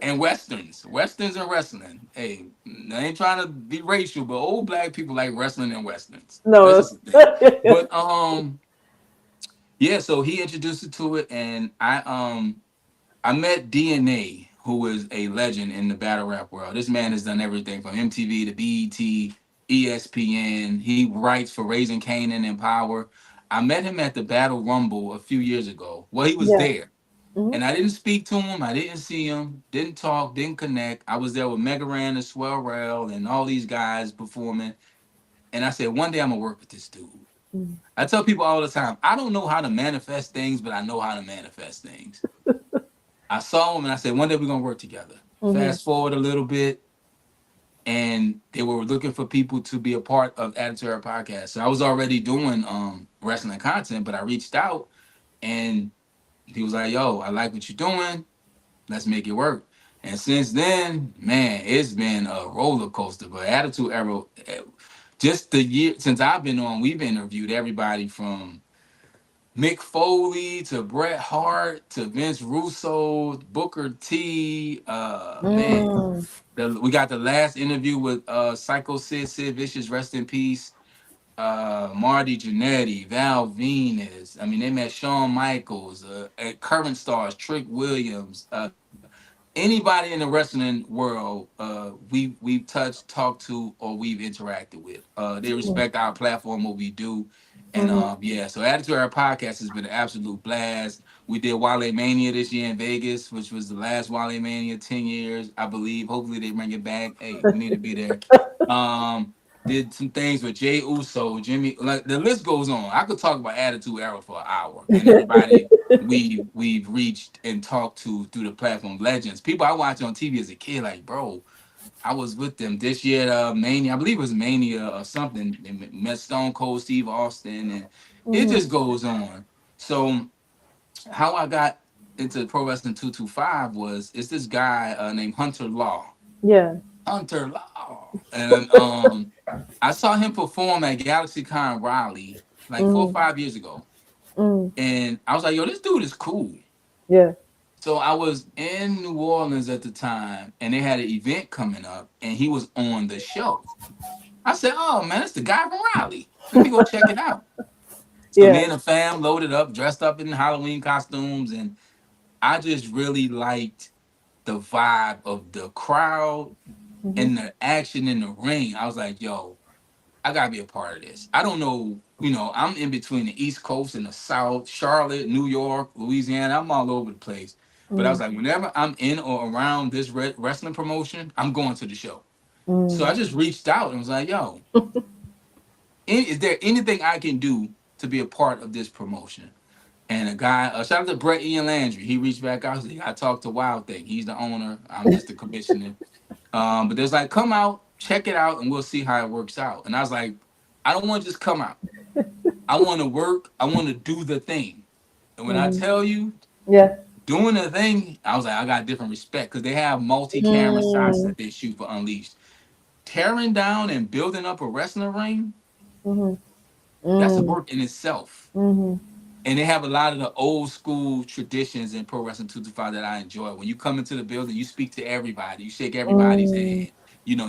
and westerns and wrestling. Hey, I ain't trying to be racial, but old black people like wrestling and westerns. That's No. just a thing. But yeah. So he introduced it to it, and I met DNA, who is a legend in the battle rap world. This man has done everything from MTV to BET, ESPN. He writes for Raising Canaan and Power. I met him at the Battle Rumble a few years ago. Well, he was Yeah. there. Hmm. And I didn't speak to him. I didn't see him. Didn't talk. Didn't connect. I was there with Megaran and Swell Rail and all these guys performing. And I said, one day I'm going to work with this dude. I tell people all the time, I don't know how to manifest things, but I know how to manifest things. I saw him and I said, one day we're gonna work together. Hmm. Fast forward a little bit, and they were looking for people to be a part of Attitude Era podcast. So I was already doing wrestling content, but I reached out and he was like, "Yo, I like what you're doing. Let's make it work." And since then, man, it's been a roller coaster. But Attitude Era, just the year since I've been on, we've interviewed everybody from Mick Foley to Bret Hart to Vince Russo, Booker T. Man, Mm. we got the last interview with Psycho Sid Vicious, rest in peace. Marty Jannetty, Val Venus. I mean, they met Shawn Michaels, current stars, Trick Williams. Anybody in the wrestling world, we've touched, talked to, or we've interacted with. They respect our platform, what we do, and Hmm. yeah. So Attitude Era podcast has been an absolute blast. We did Wale Mania this year in Vegas, which was the last Wale Mania 10 years, I believe. Hopefully they bring it back. Hey, we need to be there. Um, did some things with Jay Uso, Jimmy. Like the list goes on. I could talk about Attitude Era for an hour, and everybody we've reached and talked to through the platform. Legends, people I watched on TV as a kid. Like, bro, I was with them this year at Mania. I believe it was Mania or something. And met Stone Cold Steve Austin, and it Mhm. just goes on. So how I got into Pro Wrestling 225 was it's this guy named Hunter Law. Yeah. Hunter Law. And I saw him perform at Galaxy Con Raleigh like 4 or 5 years ago. Mm. And I was like, yo, this dude is cool. Yeah. So I was in New Orleans at the time and they had an event coming up and he was on the show. I said, oh man, it's the guy from Raleigh. Let me go check it out. So me Yeah. and the fam loaded up, dressed up in Halloween costumes, and I just really liked the vibe of the crowd Mhm. and the action in the ring. I was like, yo, I gotta be a part of this. I don't know, I'm in between the East Coast and the South, Charlotte, New York, Louisiana. I'm all over the place. But I was Mm. like, whenever I'm in or around this wrestling promotion, I'm going to the show. So I Mm. just reached out and was like, yo, is there anything I can do to be a part of this promotion? And a guy, shout out to Brett Ian Landry. He reached back out. He said, I talked to Wild Thing. He's the owner. I'm just the commissioner. But there's like, come out, check it out, and we'll see how it works out. And I was like, I don't want to just come out. I want to work. I want to do the thing. And when I Mhm. tell you, Yeah. doing the thing, I was like, I got different respect because they have multi-camera shots Mm. that they shoot for Unleashed. Tearing down and building up a wrestling ring, Mhm. that's a Mm. work in itself. Mhm. And they have a lot of the old school traditions in Pro Wrestling 225 that I enjoy. When you come into the building, you speak to everybody, you shake everybody's Mm. hand.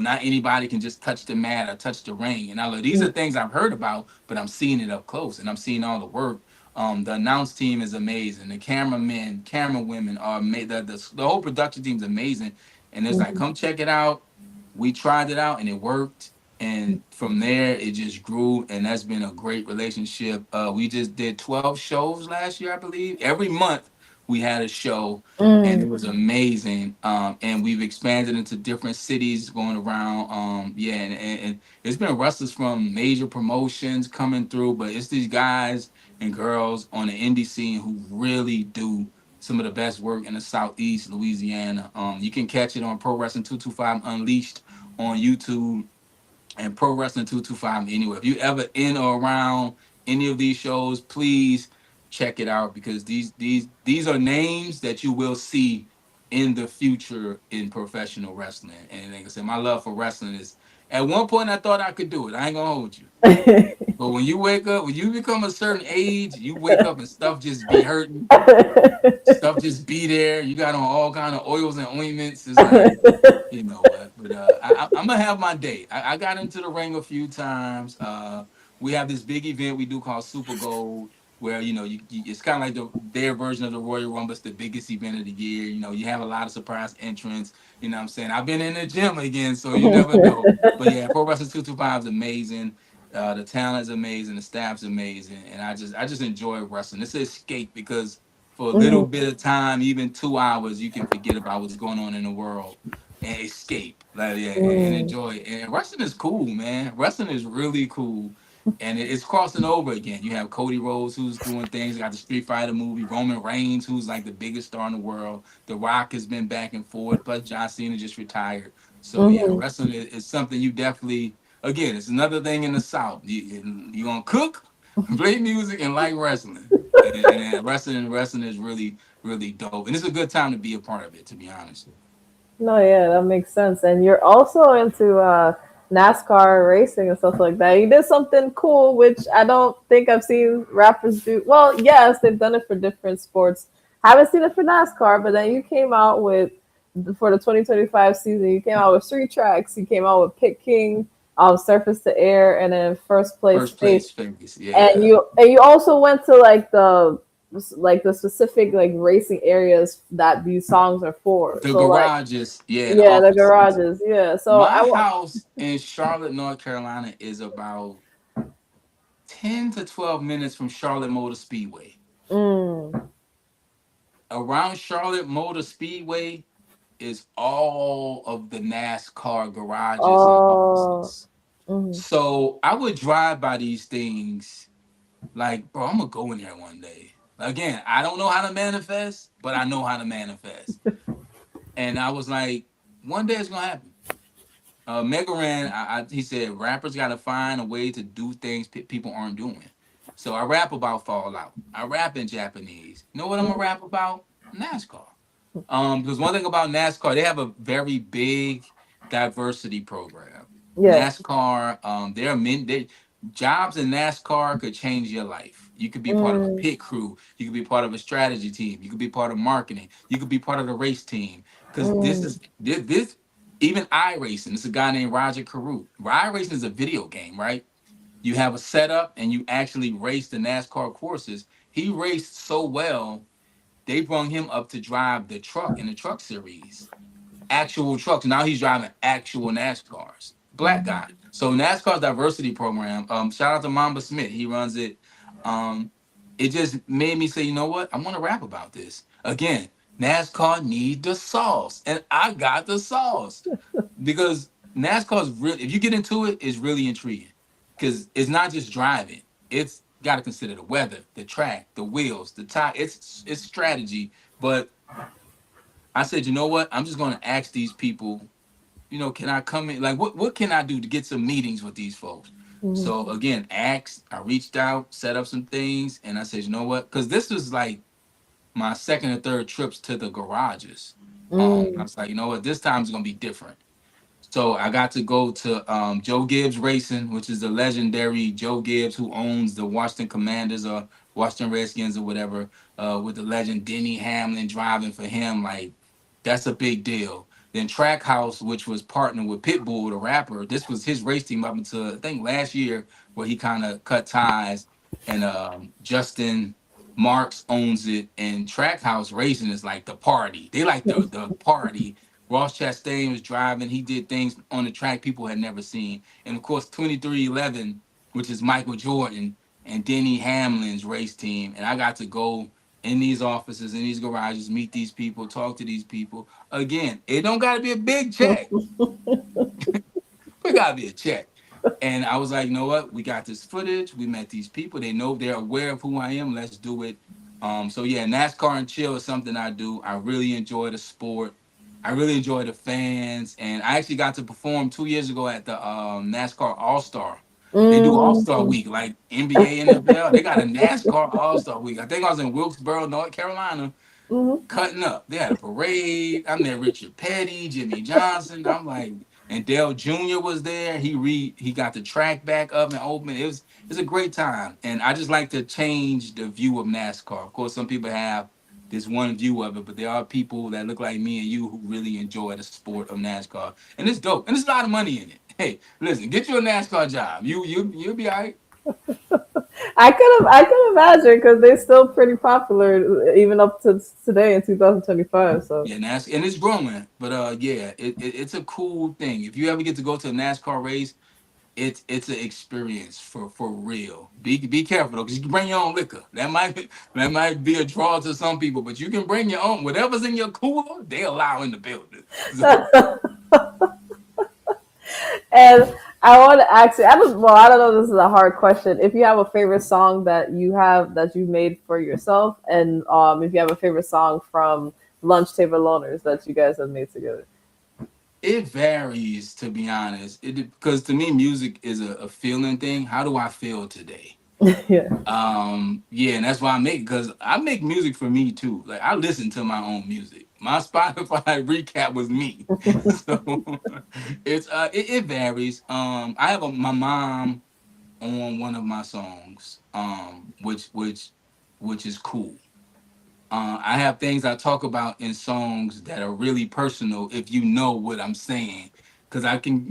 Not anybody can just touch the mat or touch the ring. And I like these are Mm. things I've heard about, but I'm seeing it up close and I'm seeing all the work. The announce team is amazing. The cameramen, camera women are made. The whole production team is amazing. And it's like, Mhm. come check it out. We tried it out and it worked, and from there it just grew, and that's been a great relationship. We just did 12 shows last year, I believe. Every month we had a show, and Mm. it was amazing. And we've expanded into different cities going around. Yeah, and it's been wrestlers from major promotions coming through, but it's these guys and girls on the indie scene who really do some of the best work in the Southeast Louisiana. You can catch it on Pro Wrestling 225 Unleashed on YouTube and Pro Wrestling 225 anywhere. If you ever in or around any of these shows, please check it out because these are names that you will see in the future in professional wrestling. And like I said, my love for wrestling is at one point I thought I could do it. I ain't gonna hold you. But when you wake up, when you become a certain age, you wake up and stuff just be hurting. Stuff just be there. You got on all kind of oils and ointments. It's like, you know what? But I'm gonna have my day. I got into the ring a few times. We have this big event we do called Super Gold, where it's kind of like their version of the Royal Rumble. It's the biggest event of the year. You have a lot of surprise entrants. You know what I'm saying? I've been in the gym again, so you never know. But yeah, Pro Wrestling 225 is amazing. The talent is amazing. The staff's amazing, and I just enjoy wrestling. It's an escape because for a little Mhm. bit of time, even 2 hours, you can forget about what's going on in the world and escape, like yeah, and Mm. enjoy it. And wrestling is cool, man. Wrestling is really cool, and it's crossing over again. You have Cody Rhodes who's doing things. You got the Street Fighter movie. Roman Reigns, who's like the biggest star in the world. The Rock has been back and forth. Plus John Cena just retired. So yeah, Mhm. wrestling is something you definitely. Again, it's another thing in the South. You gonna cook, play music, and like wrestling. And wrestling is really dope, and it's a good time to be a part of it. To be honest. No, yeah, that makes sense. And you're also into NASCAR racing and stuff like that. You did something cool, which I don't think I've seen rappers do. Well, yes, they've done it for different sports. Haven't seen it for NASCAR, but then you came out with for the 2025 season. You came out with three tracks. You came out with Pit King, Surface to Air, and then First Place First Face. place famous, And yeah. you also went to like the specific like racing areas that these songs are for. The So like garages, yeah, the yeah, the offices. garages. Yeah. So My house in Charlotte, North Carolina, is about 10 to 12 minutes from Charlotte Motor Speedway. mm, Around Charlotte Motor Speedway, is all of the NASCAR garages and Oh. offices. Mhm. So I would drive by these things like, bro, I'm gonna go in there one day. Again, I don't know how to manifest, but I know how to manifest. And I was like, one day it's gonna happen. Mega Ran, he said rappers got to find a way to do things people aren't doing. So I rap about Fallout. I rap in Japanese. You know what I'm gonna rap about? NASCAR. Because one thing about NASCAR, they have a very big diversity program. Yeah. NASCAR, there are jobs in NASCAR could change your life. You could be part of a Mm, pit crew. You could be part of a strategy team. You could be part of marketing. You could be part of the race team. Because this mm, is this even iRacing. It's a guy named Roger Carew. iRacing is a video game, right? You have a setup and you actually race the NASCAR courses. He raced so well, they brought him up to drive the truck in the truck series, actual trucks. Now he's driving actual NASCARs. Black mm, guy. So NASCAR's diversity program. Shout out to Mamba Smith. He runs it. Um, it just made me say, you know what? I want to rap about this again. NASCAR need the sauce, and I got the sauce because NASCAR's really. If you get into it, it's really intriguing because it's not just driving. It's got to consider the weather, the track, the wheels, the tire. It's strategy, but I said, you know what? I'm just going to ask these people, can I come in? Like, what can I do to get some meetings with these folks? mhm, So again, I reached out, set up some things, and I said, you know what? Because this was like my second or third trips to the garages. I mm, was like, you know what? This time's gonna be different. So I got to go to Joe Gibbs Racing, which is the legendary Joe Gibbs who owns the Washington Commanders or Washington Redskins or whatever, with the legend Denny Hamlin driving for him. Like, that's a big deal. Then Trackhouse, which was partnered with Pitbull, the rapper, this was his race team up until I think last year, where he kind of cut ties. And Justin Marks owns it, and Trackhouse Racing is like the party. They like the party. Ross Chastain was driving. He did things on the track people had never seen. And of course, 2311, which is Michael Jordan and Denny Hamlin's race team. And I got to go in these offices, in these garages, meet these people, talk to these people. Again, it don't got to be a big check, but it got to be a check. And I was like, you know what? We got this footage. We met these people. They know they're aware of who I am. Let's do it. So yeah, NASCAR and chill is something I do. I really enjoy the sport. I really enjoy the fans. And I actually got to perform 2 years ago at the NASCAR All Star. They do All Star mm. Week, like NBA, NFL. They got a NASCAR All Star Week. I think I was in Wilkesboro, North Carolina, Mhm. cutting up. They had a parade. I'm there, Richard Petty, Jimmy Johnson. I'm like, and Dale Jr. was there. He got the track back up and open. It's a great time. And I just like to change the view of NASCAR. Of course, some people have this one view of it, but there are people that look like me and you who really enjoy the sport of NASCAR. And it's dope. And there's a lot of money in it. Hey, listen, get you a NASCAR job. You'll be all right. I could imagine because they're still pretty popular even up to today in 2025. So Yeah, NASCAR, and it's growing, but yeah, it's a cool thing. If you ever get to go to a NASCAR race, it's an experience for real. Be careful though, because you can bring your own liquor. That might be a draw to some people, but you can bring your own. Whatever's in your cooler, they allow in the building. So and I want to ask you, I don't know if this is a hard question. If you have a favorite song that you made for yourself, and if you have a favorite song from Lunch Table Loners that you guys have made together. it varies, to be honest. Because to me, music is a feeling thing. How do I feel today? Yeah. Yeah, and that's why I make because I make music for me too. Like I listen to my own music. My Spotify recap was me. So it varies. I have my mom on one of my songs, which is cool. I have things I talk about in songs that are really personal if you know what I'm saying. Cause I can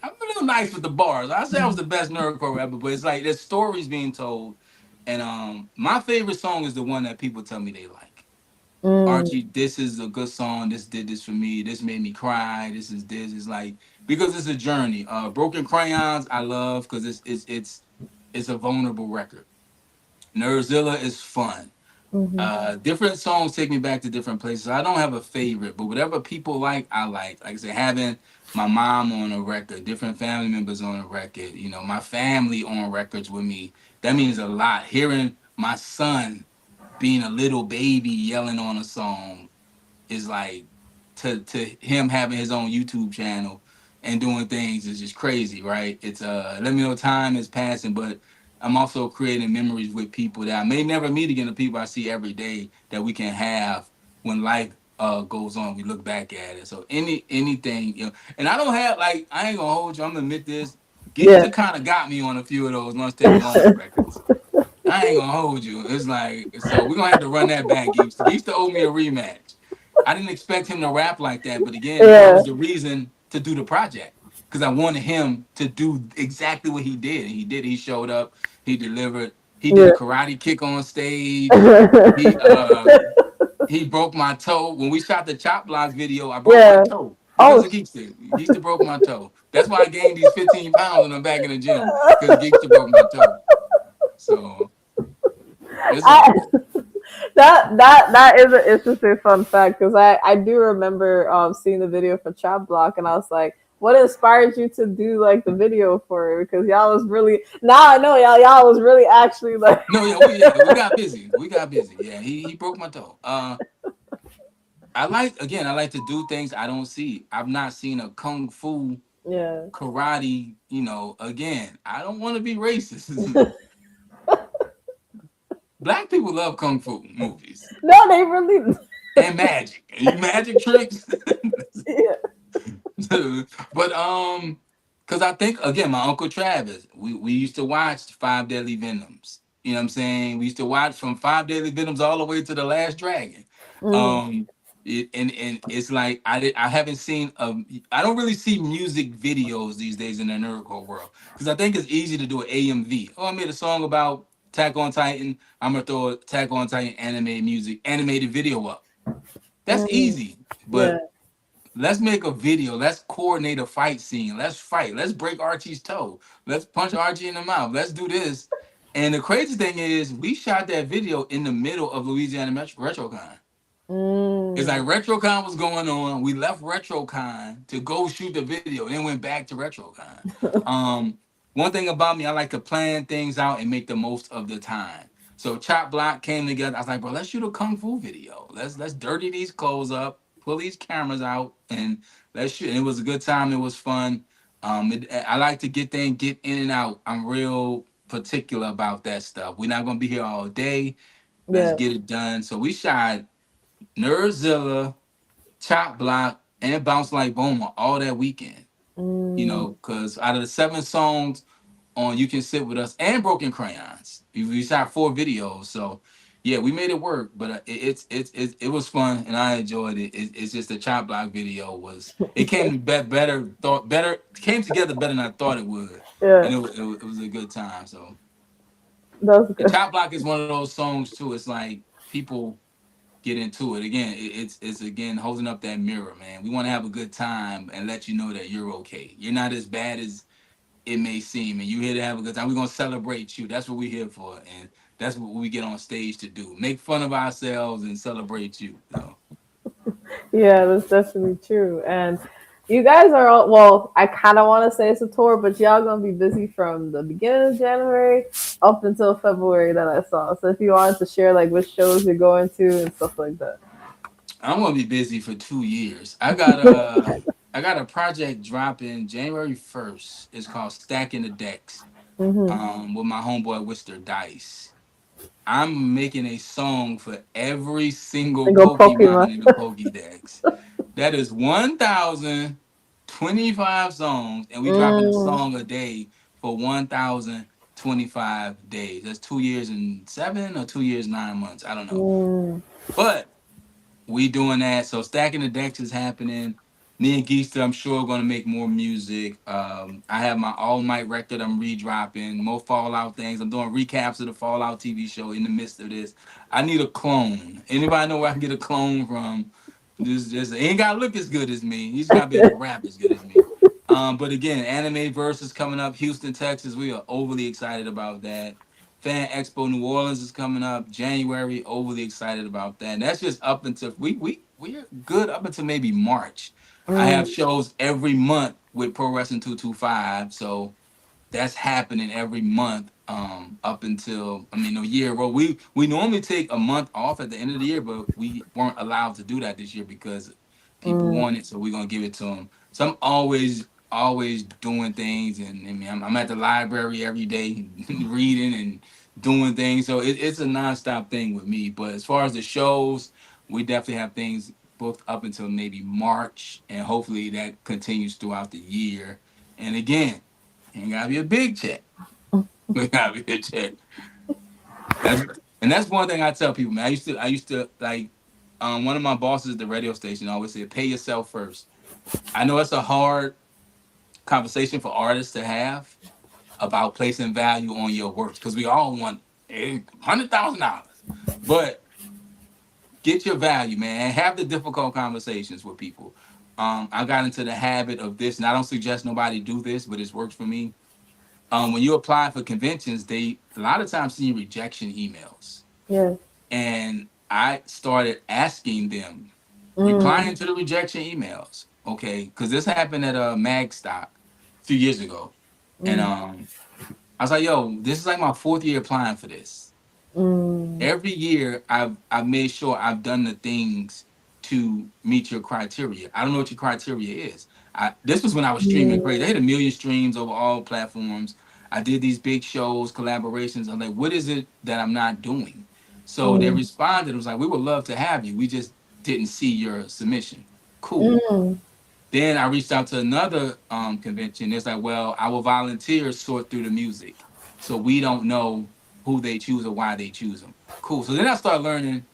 I'm a little nice with the bars. I say I was the best nerdcore rapper, but it's like there's stories being told. And my favorite song is the one that people tell me they like. Mm, Archie, this is a good song. This did this for me. This made me cry. This is like because it's a journey. Broken Crayons, I love because it's a vulnerable record. Nerdzilla is fun. Mm-hmm. Different songs take me back to different places. I don't have a favorite, but whatever people like, I like. Like I said, having my mom on a record, different family members on a record, my family on records with me, that means a lot. Hearing my son being a little baby yelling on a song is like to him having his own YouTube channel and doing things is just crazy, right? It's let me know time is passing, but I'm also creating memories with people that I may never meet again, the people I see every day that we can have when life goes on. We look back at it. So anything, and I don't have like I ain't gonna hold you, I'm gonna admit this. Yeah. Geekster kind of got me on a few of those Lunch Table Loner records. I ain't gonna hold you. It's like, so we're gonna have to run that back, Geeks. Geeks to owe me a rematch. I didn't expect him to rap like that, but again, that Yeah. was the reason to do the project. Because I wanted him to do exactly what he did. And he did. He showed up, he delivered, he did a Yeah. karate kick on stage. He he broke my toe. When we shot the Chop Block video, I broke my Yeah. toe because Oh. of Geekster. Geekster broke my toe. That's why I gained these 15 pounds when I'm back in the gym, because Geekster broke my toe. So it's all I, good. that is an interesting fun fact because I do remember seeing the video for Chop Block and I was like, what inspired you to do like the video for it? Because y'all was really now I know y'all was really actually like No, yeah, we got busy. We got busy. Yeah, he broke my toe. I like to do things I don't see. I've not seen a kung fu yeah. karate. Again, I don't want to be racist. Black people love kung fu movies No, they really and magic. Magic tricks. yeah. But because I think again, my uncle Travis, we used to watch Five Deadly Venoms. You know what I'm saying? We used to watch from Five Deadly Venoms all the way to the Last Dragon. Mm, Um, and it's like I haven't seen I don't really see music videos these days in the nerdcore world because I think it's easy to do an AMV. Oh, I made a song about Attack on Titan. I'm gonna throw Attack on Titan animated video up. That's mm, easy, yeah. but let's make a video. Let's coordinate a fight scene. Let's fight. Let's break Archie's toe. Let's punch Archie in the mouth. Let's do this. And the crazy thing is, we shot that video in the middle of Louisiana RetroCon. It's like Mm, RetroCon was going on. We left RetroCon to go shoot the video, and then went back to RetroCon. Um, One thing about me, I like to plan things out and make the most of the time. So Chop Block came together. I was like, bro, let's shoot a kung fu video. Let's dirty these clothes up, pull these cameras out, and let's shoot. And it was a good time. It was fun. I like to get in and out. I'm real particular about that stuff. We're not gonna be here all day. Let's yeah. get it done. So we shot Nerdzilla, Chop Block, and Bounce Like Boma all that weekend. Mm, Because out of the 7 songs on You Can Sit With Us and Broken Crayons, we shot 4 videos. So yeah, we made it work, but it was fun and I enjoyed it. It's just the Chop Block video it came to better came together better than I thought it would, yeah. and it was a good time. So That's and good. Chop Block is one of those songs too. It's like people get into it again. It's again holding up that mirror, man. We want to have a good time and let you know that you're okay. You're not as bad as it may seem, and you're here to have a good time. We're gonna celebrate you. That's what we're here for, and that's what we get on stage to do: make fun of ourselves and celebrate you. So Yeah, that's definitely true. And you guys are all, well, I kind of want to say it's a tour, but y'all going to be busy from the beginning of January up until February that I saw. So if you wanted to share like which shows you're going to and stuff like that. I'm gonna be busy for 2 years. I got a project dropping January 1st. It's called Stacking the Decks. Mm-hmm. With my homeboy Wister Dice. I'm making a song for every single And go Pokemon. Pokemon in the Pokédex. That is 1,025 songs, and we dropping a Mm, song a day for 1,025 days. That's 2 years and 7 or 2 years 9 months. I don't know. mm, But we doing that. So Stacking the Decks is happening. Me and Geester, I'm sure, gonna make more music. I have my All Might record. I'm re-dropping more Fallout things. I'm doing recaps of the Fallout TV show in the midst of this. I need a clone. Anybody know where I can get a clone from? Just ain't gotta look as good as me. He's gotta be able to rap as good as me. But again, Anime Versus coming up, Houston, Texas. We are overly excited about that. Fan Expo New Orleans is coming up January. Overly excited about that. And that's just up until we're good up until maybe March. I have Mm, shows every month with Pro Wrestling 225. So that's happening every month up until a year. Well, we normally take a month off at the end of the year, but we weren't allowed to do that this year because people mm, want it, so we're gonna give it to them. So I'm always doing things, and I'm at the library every day reading and doing things. So it's a nonstop thing with me. But as far as the shows, we definitely have things booked up until maybe March, and hopefully that continues throughout the year. And again, ain't gotta be a big check. It gotta be a check. That's and that's one thing I tell people, man. I used to like one of my bosses at the radio station always said, pay yourself first. I know it's a hard conversation for artists to have about placing value on your works because we all want $100,000. But get your value, man. Have the difficult conversations with people. I got into the habit of this, and I don't suggest nobody do this, but it's worked for me. When you apply for conventions, they a lot of times see rejection emails. yeah. And I started asking them, Mm, replying to the rejection emails, okay? Because this happened at a Magstock a few years ago. And mm, I was like, yo, this is like my fourth year applying for this. mm, Every year I've made sure I've done the things to meet your criteria. I don't know what your criteria is. This was when I was streaming crazy. I mm, had 1 million streams over all platforms. I did these big shows, collaborations. I'm like, what is it that I'm not doing? So they mm, responded. It was like, we would love to have you. We just didn't see your submission. Cool. mm, Then I reached out to another convention. It's like, well, our volunteers sort through the music, so we don't know who they choose or why they choose them. Cool. So then I started learning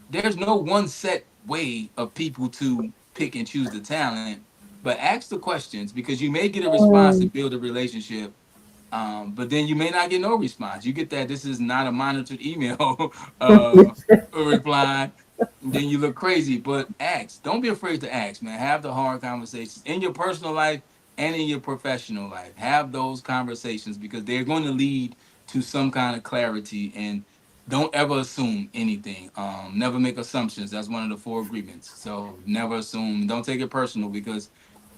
there's no one set way of people to pick and choose the talent, but ask the questions because you may get a response mm. and build a relationship, but then you may not get no response. You get that this is not a monitored email reply. Then you look crazy. But ask. Don't be afraid to ask, man. Have the hard conversations in your personal life and in your professional life. Have those conversations because they're going to lead to some kind of clarity. And don't ever assume anything. Never make assumptions. That's one of the four agreements. So never assume. Don't take it personal because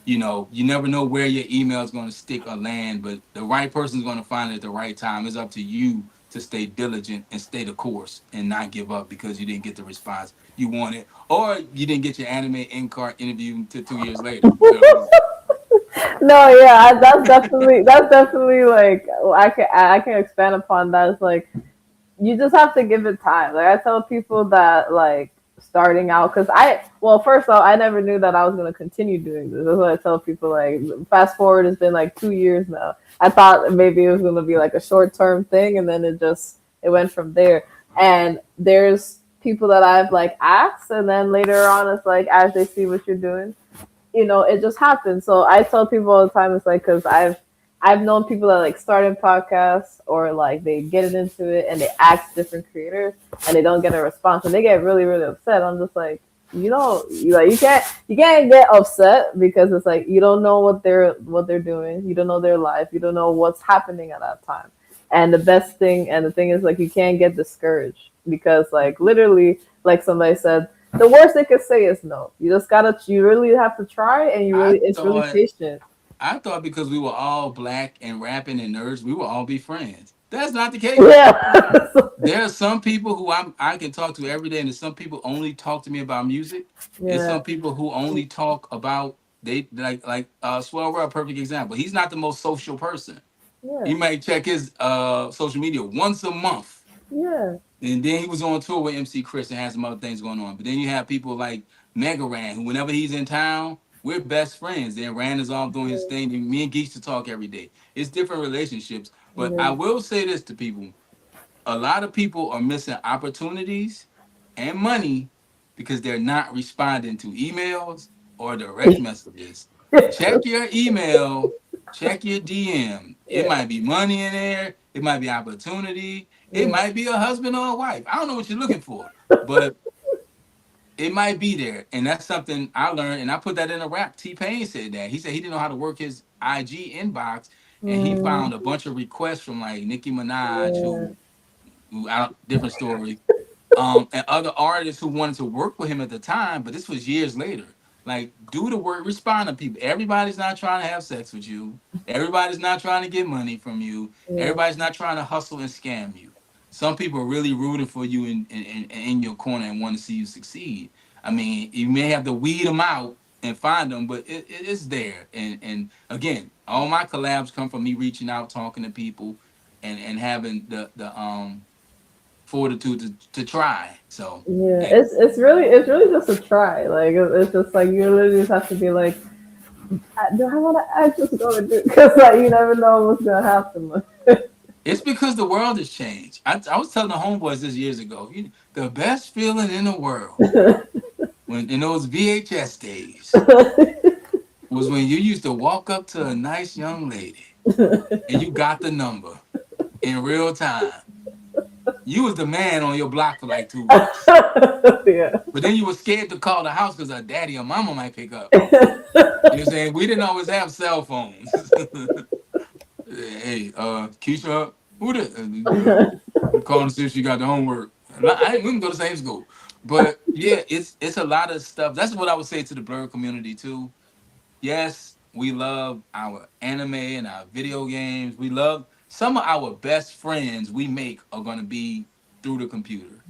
you never know where your email is going to stick or land, but the right person is going to find it at the right time. It's up to you to stay diligent and stay the course and not give up because you didn't get the response you wanted, or you didn't get your anime in-cart interview until 2 years later. So, No, yeah, that's definitely like I can expand upon that. It's like you just have to give it time. Like I tell people that like starting out because well first off I never knew that I was gonna continue doing this. That's what I tell people. Like fast forward, it's been like 2 years now. I thought maybe it was gonna be like a short term thing, and then it went from there. And there's people that I've like asked, and then later on it's like as they see what you're doing, it just happens. So I tell people all the time, it's like because I've known people that like started podcasts or like they get into it and they ask different creators and they don't get a response and they get really really upset. I'm just like, you can't get upset because it's like you don't know what they're doing. You don't know their life. You don't know what's happening at that time. And the thing is like you can't get discouraged because like literally like somebody said the worst they could say is no. You really have to try and I it's really thought patient. I thought because we were all black and rapping and nerds, we would all be friends. That's not the case. Yeah. There are some people who I can talk to every day, and there's some people only talk to me about music. There's Yeah. some people who only talk about they like Swell Rail, perfect example. He's not the most social person. Yeah. He might check his social media once a month. Yeah. And then he was on tour with MC Chris and had some other things going on. But then you have people like Mega Ran, who whenever he's in town, we're best friends. Then Ran is off doing his thing, and me and Geeks to talk every day. It's different relationships. But I Yeah. will say this to people: a lot of people are missing opportunities and money because they're not responding to emails or direct messages. Check your email, check your DM. It Yeah. might be money in there, it might be opportunity, it Yeah. might be a husband or a wife. I don't know what you're looking for, but it might be there. And that's something I learned, and I put that in a rap. T-Pain said that. He said he didn't know how to work his IG inbox, and he Mm, found a bunch of requests from like Nicki Minaj, yeah. who Different story. And other artists who wanted to work with him at the time, but this was years later. Like, do the work, respond to people. Everybody's not trying to have sex with you. Everybody's not trying to get money from you. Yeah. Everybody's not trying to hustle and scam you. Some people are really rooting for you in your corner and want to see you succeed. I mean, you may have to weed them out and find them, but it's there. And again, all my collabs come from me reaching out, talking to people, and having the fortitude to try. So Yeah, yeah, it's really just a try. Like it's just like you literally just have to be like, do I want to act just go and do? Because like you never know what's gonna happen. it's because the world has changed. I was telling the homeboys this years ago. The best feeling in the world when in those VHS days was when you used to walk up to a nice young lady and you got the number in real time. You was the man on your block for like 2 weeks. Yeah. But then you were scared to call the house because her daddy or mama might pick up. You know what I'm saying? We didn't always have cell phones. Hey, Keisha, who the? We calling to see if she got the homework. We can go to the same school, but yeah, it's a lot of stuff. That's what I would say to the blur community too. Yes, we love our anime and our video games. We love some of our best friends we make are gonna be through the computer.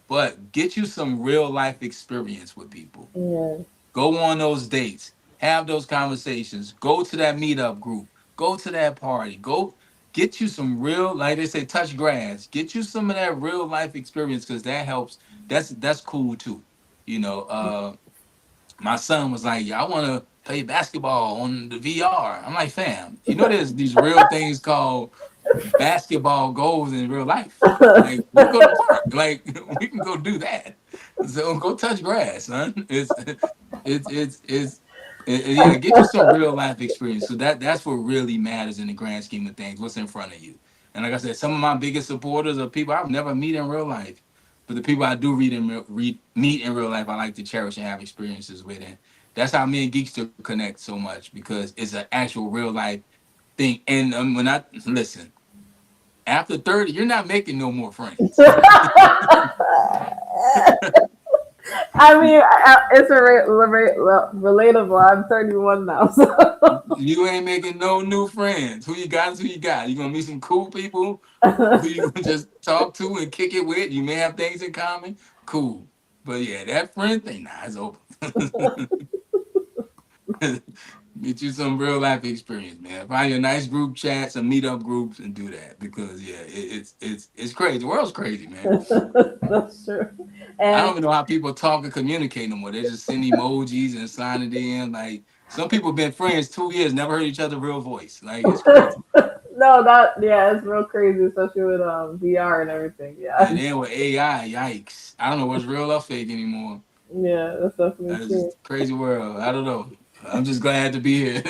But get you some real life experience with people. Yeah. Go on those dates, have those conversations, go to that meetup group, go to that party, go get you some real, like they say, touch grass. Get you some of that real life experience because that helps. That's cool too. You know, my son was like, "Yeah, I want to play basketball on the VR." I'm like, "Fam, you know there's these real things called basketball goals in real life. Like we go to the park, like we can go do that. So go touch grass, son. Yeah. Get you some real life experience. So that's what really matters in the grand scheme of things. What's in front of you. And like I said, some of my biggest supporters are people I've never meet in real life, but the people I do meet in real life, I like to cherish and have experiences with. And that's how me and Geekster connect so much because it's an actual real life thing. And when I listen, after 30, you're not making no more friends. I mean, it's relatable. I'm 31 now, so. You ain't making no new friends. Who you got is who you got. You're gonna meet some cool people who you gonna just talk to and kick it with. You may have things in common. Cool. But yeah, that friend thing, nah, it's over. Get you some real life experience, man. Find your nice group chats, some meetup groups, and do that because yeah, it's crazy. The world's crazy, man. That's true. I don't And even know how people talk and communicate no more. They just send emojis and sign it in. Like some people been friends 2 years, never heard each other real voice. Like it's crazy. no, that yeah, it's real crazy, especially with VR and everything. And Yeah, then with AI, yikes! I don't know what's real or fake anymore. yeah, that's definitely It's true. just a crazy world. I don't know. I'm just glad to be here.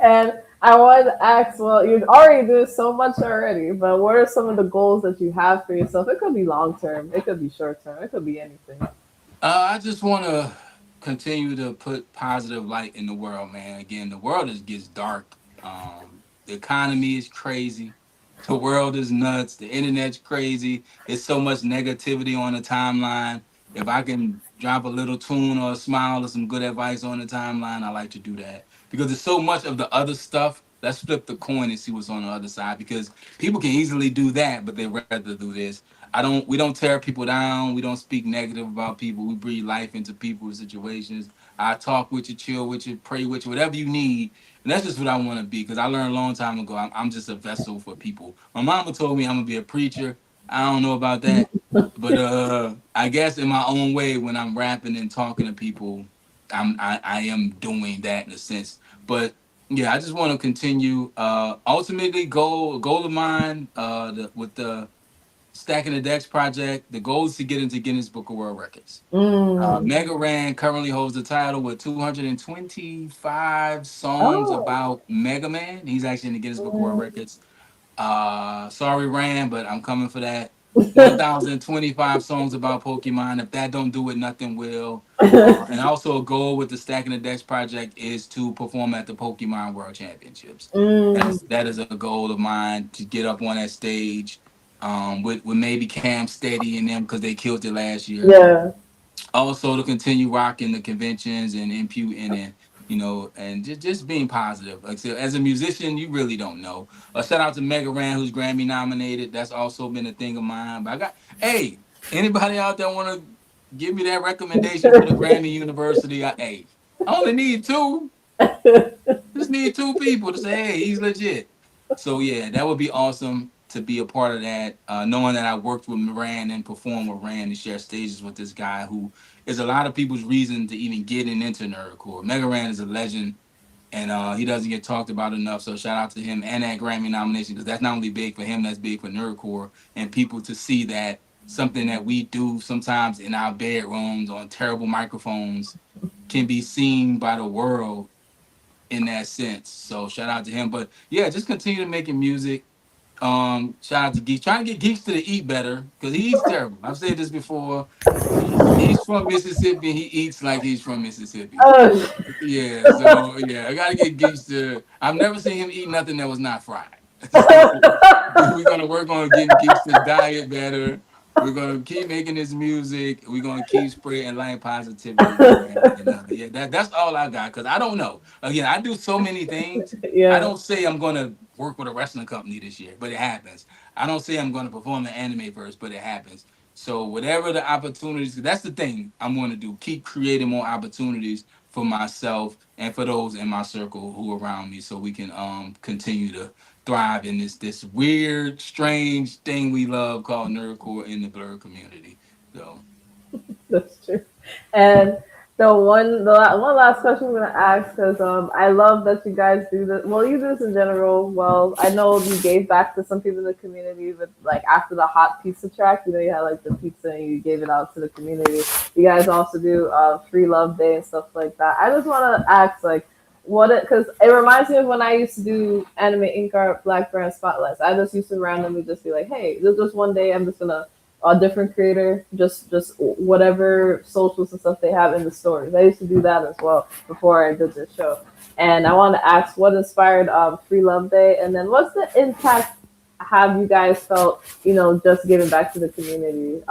And I wanted to ask, well, you already do so much already, but what are some of the goals that you have for yourself? It could be long term, it could be short term, it could be anything. I just want to continue to put positive light in the world, man. Again, the world gets dark. The economy is crazy. The world is nuts. The internet's crazy. It's so much negativity on the timeline. If I can drop a little tune or a smile or some good advice on the timeline, I like to do that because there's so much of the other stuff. Let's flip the coin and see what's on the other side because people can easily do that, but they rather do this. I don't. We don't tear people down. We don't speak negative about people. We breathe life into people's situations. I talk with you, chill with you, pray with you, whatever you need. And that's just what I want to be because I learned a long time ago. I'm just a vessel for people. My mama told me I'm gonna be a preacher. I don't know about that, but I guess in my own way, when I'm rapping and talking to people, I am doing that in a sense. But yeah, I just want to continue. Ultimately, goal of mine, with the Stacking the Decks project, the goal is to get into Guinness Book of World Records. Mm. Mega Ran currently holds the title with 225 songs Oh. about Mega Man. He's actually in the Guinness Book of World Mm. Records. Sorry, Ran, but I'm coming for that. 1025 songs about Pokemon. If that don't do it, nothing will. And also a goal with the Stacking the Decks project is to perform at the Pokemon World Championships. Mm, That is a goal of mine to get up on that stage, with maybe Cam Steady and them because they killed it last year. yeah. Also to continue rocking the conventions and imputing and and just being positive. Like I said, as a musician, you really don't know. A shout out to Mega Ran, who's Grammy nominated. That's also been a thing of mine. But I got, hey, anybody out there want to give me that recommendation for the Grammy University? I only need two. Just need two people to say, hey, he's legit. So yeah, that would be awesome to be a part of that. Knowing that I worked with Rand and performed with Rand and share stages with this guy who is a lot of people's reason to even getting into nerdcore. Mega Rand is a legend, and he doesn't get talked about enough. So shout out to him and that Grammy nomination because that's not only big for him, that's big for nerdcore and people to see that something that we do sometimes in our bedrooms on terrible microphones can be seen by the world in that sense. So shout out to him. But yeah, just continue making music. Shout out to Geeks. Trying to get Geeks to eat better because he eats terrible. I've said this before. He's from Mississippi. He eats like he's from Mississippi. Oh, Yeah, so yeah, I gotta get Geeks to. I've never seen him eat nothing that was not fried. So we're gonna work on getting Geeks to diet better. We're gonna keep making this music. We're gonna keep spreading light positivity, man. And yeah, that's all I got. Cause I don't know. Again, I do so many things. I yeah. don't say I'm gonna work with a wrestling company this year, but it happens. I don't say I'm gonna perform the anime verse, but it happens. So whatever the opportunities, that's the thing I'm going to do. Keep creating more opportunities for myself and for those in my circle who are around me, so we can continue to thrive in this weird, strange thing we love called nerdcore in the blur community. So That's true. And one last question I'm gonna ask because I love that you guys do this. Well, you do this in general. Well, I know you gave back to some people in the community, but like after the hot pizza track, you had like the pizza and you gave it out to the community. You guys also do free love day and stuff like that. I just want to ask like what it because it reminds me of when I used to do anime ink art black brand spotlights. I just used to randomly just be like, hey, this just one day I'm just gonna a different creator, just whatever socials and stuff they have in the stories. I used to do that as well before I did this show. And I want to ask what inspired Free Love Day, and then what's the impact have you guys felt, just giving back to the community?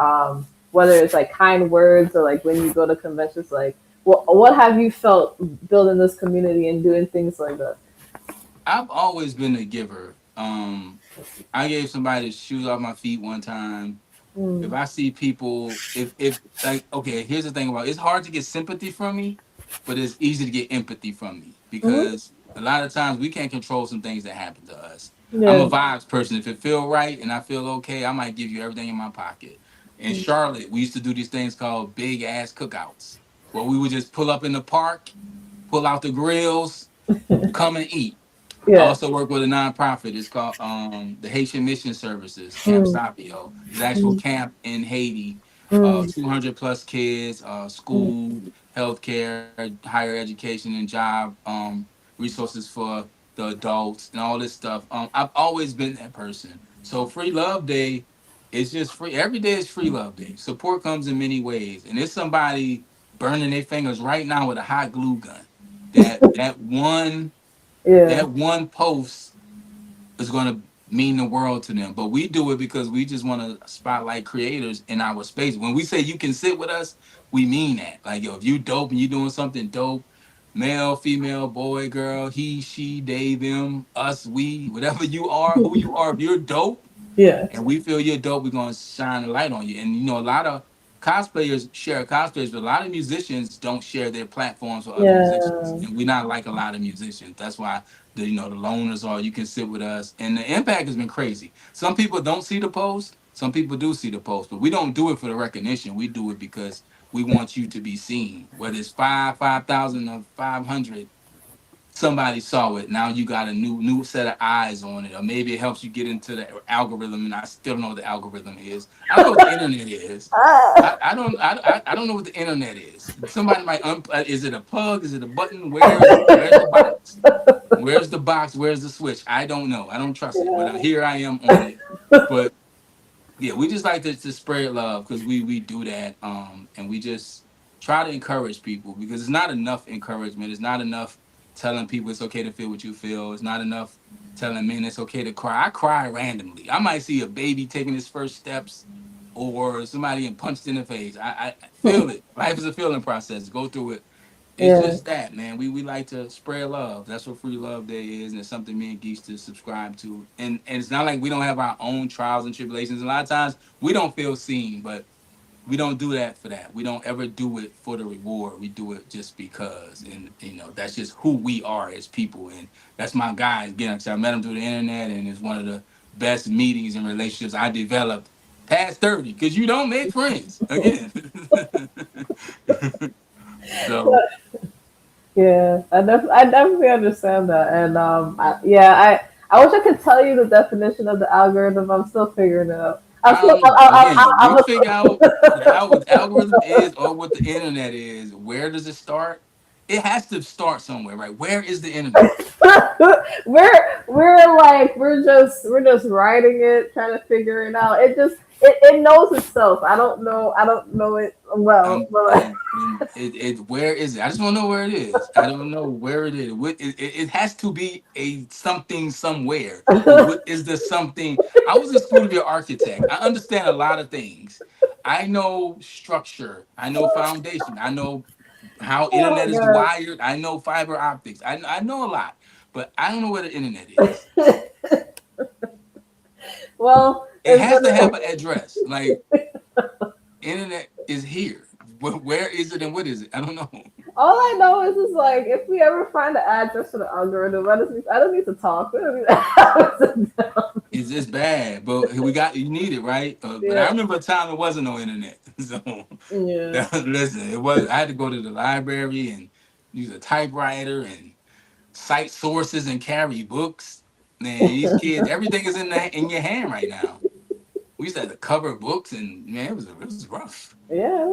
Whether it's like kind words or like when you go to conventions, like what have you felt building this community and doing things like that? I've always been a giver. I gave somebody shoes off my feet one time. If Mm. I see people, if like, okay, here's the thing about it. It's hard to get sympathy from me, but it's easy to get empathy from me Mm-hmm. because a lot of times we can't control some things that happen to us. I'm a Yeah. vibes person. If it feel right and I feel okay, I might give you everything in my pocket. In Charlotte, we used to do these things called big ass cookouts, where we would just pull up in the park, pull out the grills, come and eat. I Yeah. also work with a nonprofit. It's called the Haitian Mission Services, Camp Mm. Sapio. It's an actual Mm. camp in Haiti. Mm. 200 plus kids, Mm. school, healthcare, higher education, and job resources for the adults and all this stuff. I've always been that person. So Free Love Day is just free. Every day is Free Love Day. Support comes in many ways, and it's somebody burning their fingers right now with a hot glue gun. That one Yeah. that one post is going to mean the world to them. But we do it because we just want to spotlight creators in our space. When we say you can sit with us, we mean that. Like, yo, if you dope and you doing something dope, male, female, boy, girl, he, she, they, them, us, we, whatever you are, who you are, if you're dope, Yeah. and we feel you're dope, we're gonna shine a light on you. And a lot of cosplayers share cosplays, but a lot of musicians don't share their platforms with other musicians. Yeah. And we're not like a lot of musicians. That's why the loners are you can sit with us. And the impact has been crazy. Some people don't see the post, some people do see the post, but we don't do it for the recognition. We do it because we want you to be seen. Whether it's 5,000 or 500, somebody saw it. Now you got a new set of eyes on it, or maybe it helps you get into the algorithm. And I still don't know what the algorithm is. I don't know what the internet is. Ah. I don't know what the internet is. Somebody might is it a plug? Is it a button? Where is it? Where's the box? Where's the box? Where's the switch? I don't know. I don't trust it. But Yeah. here I am on it. But Yeah, we just like to spread love because we do that. And we just try to encourage people because it's not enough encouragement. It's not enough telling people it's okay to feel what you feel. It's not enough telling men it's okay to cry. I cry randomly. I might see a baby taking his first steps or somebody getting punched in the face. I feel it. Life is a feeling process. Go through it. It's Yeah. just that, man. We like to spread love. That's what Free Love Day is, and it's something me and Geese to subscribe to. And it's not like we don't have our own trials and tribulations. A lot of times we don't feel seen, but we don't do that for that. We don't ever do it for the reward. We do it just because, and that's just who we are as people. And that's my guy again. So I met him through the internet, and it's one of the best meetings and relationships I developed past 30 because you don't make friends again. So. Yeah, I definitely understand that, and I wish I could tell you the definition of the algorithm. I'm still figuring it out. I'm I still, don't know. Again, I'm you a, figure out what the algorithm is or what the internet is. Where does it start? It has to start somewhere, right? Where is the internet? we're just writing it, trying to figure it out. It knows itself. I don't know it well, but And it where is it? I just want to know where it is. I don't know where it is. It has to be a something somewhere. But what is the something? I was in school to be an architect. I understand a lot of things. I know structure. I know foundation. I know how internet is oh wired. I know fiber optics. I know a lot, but I don't know where the internet is. my god. Well, It it's has to have gonna. an address. Like internet is here. Where is it and what is it? I don't know. All I know is just like if we ever find the address for the algorithm, I don't need to talk. We don't need to have a sit down. It's just bad, but you need it, right? But I Yeah, remember a time there wasn't no internet, so yeah. listen, it was. I had to go to the library and use a typewriter and cite sources and carry books. Man, these kids, everything is in your hand right now. We used to have to cover books, and man, it was rough, Yeah.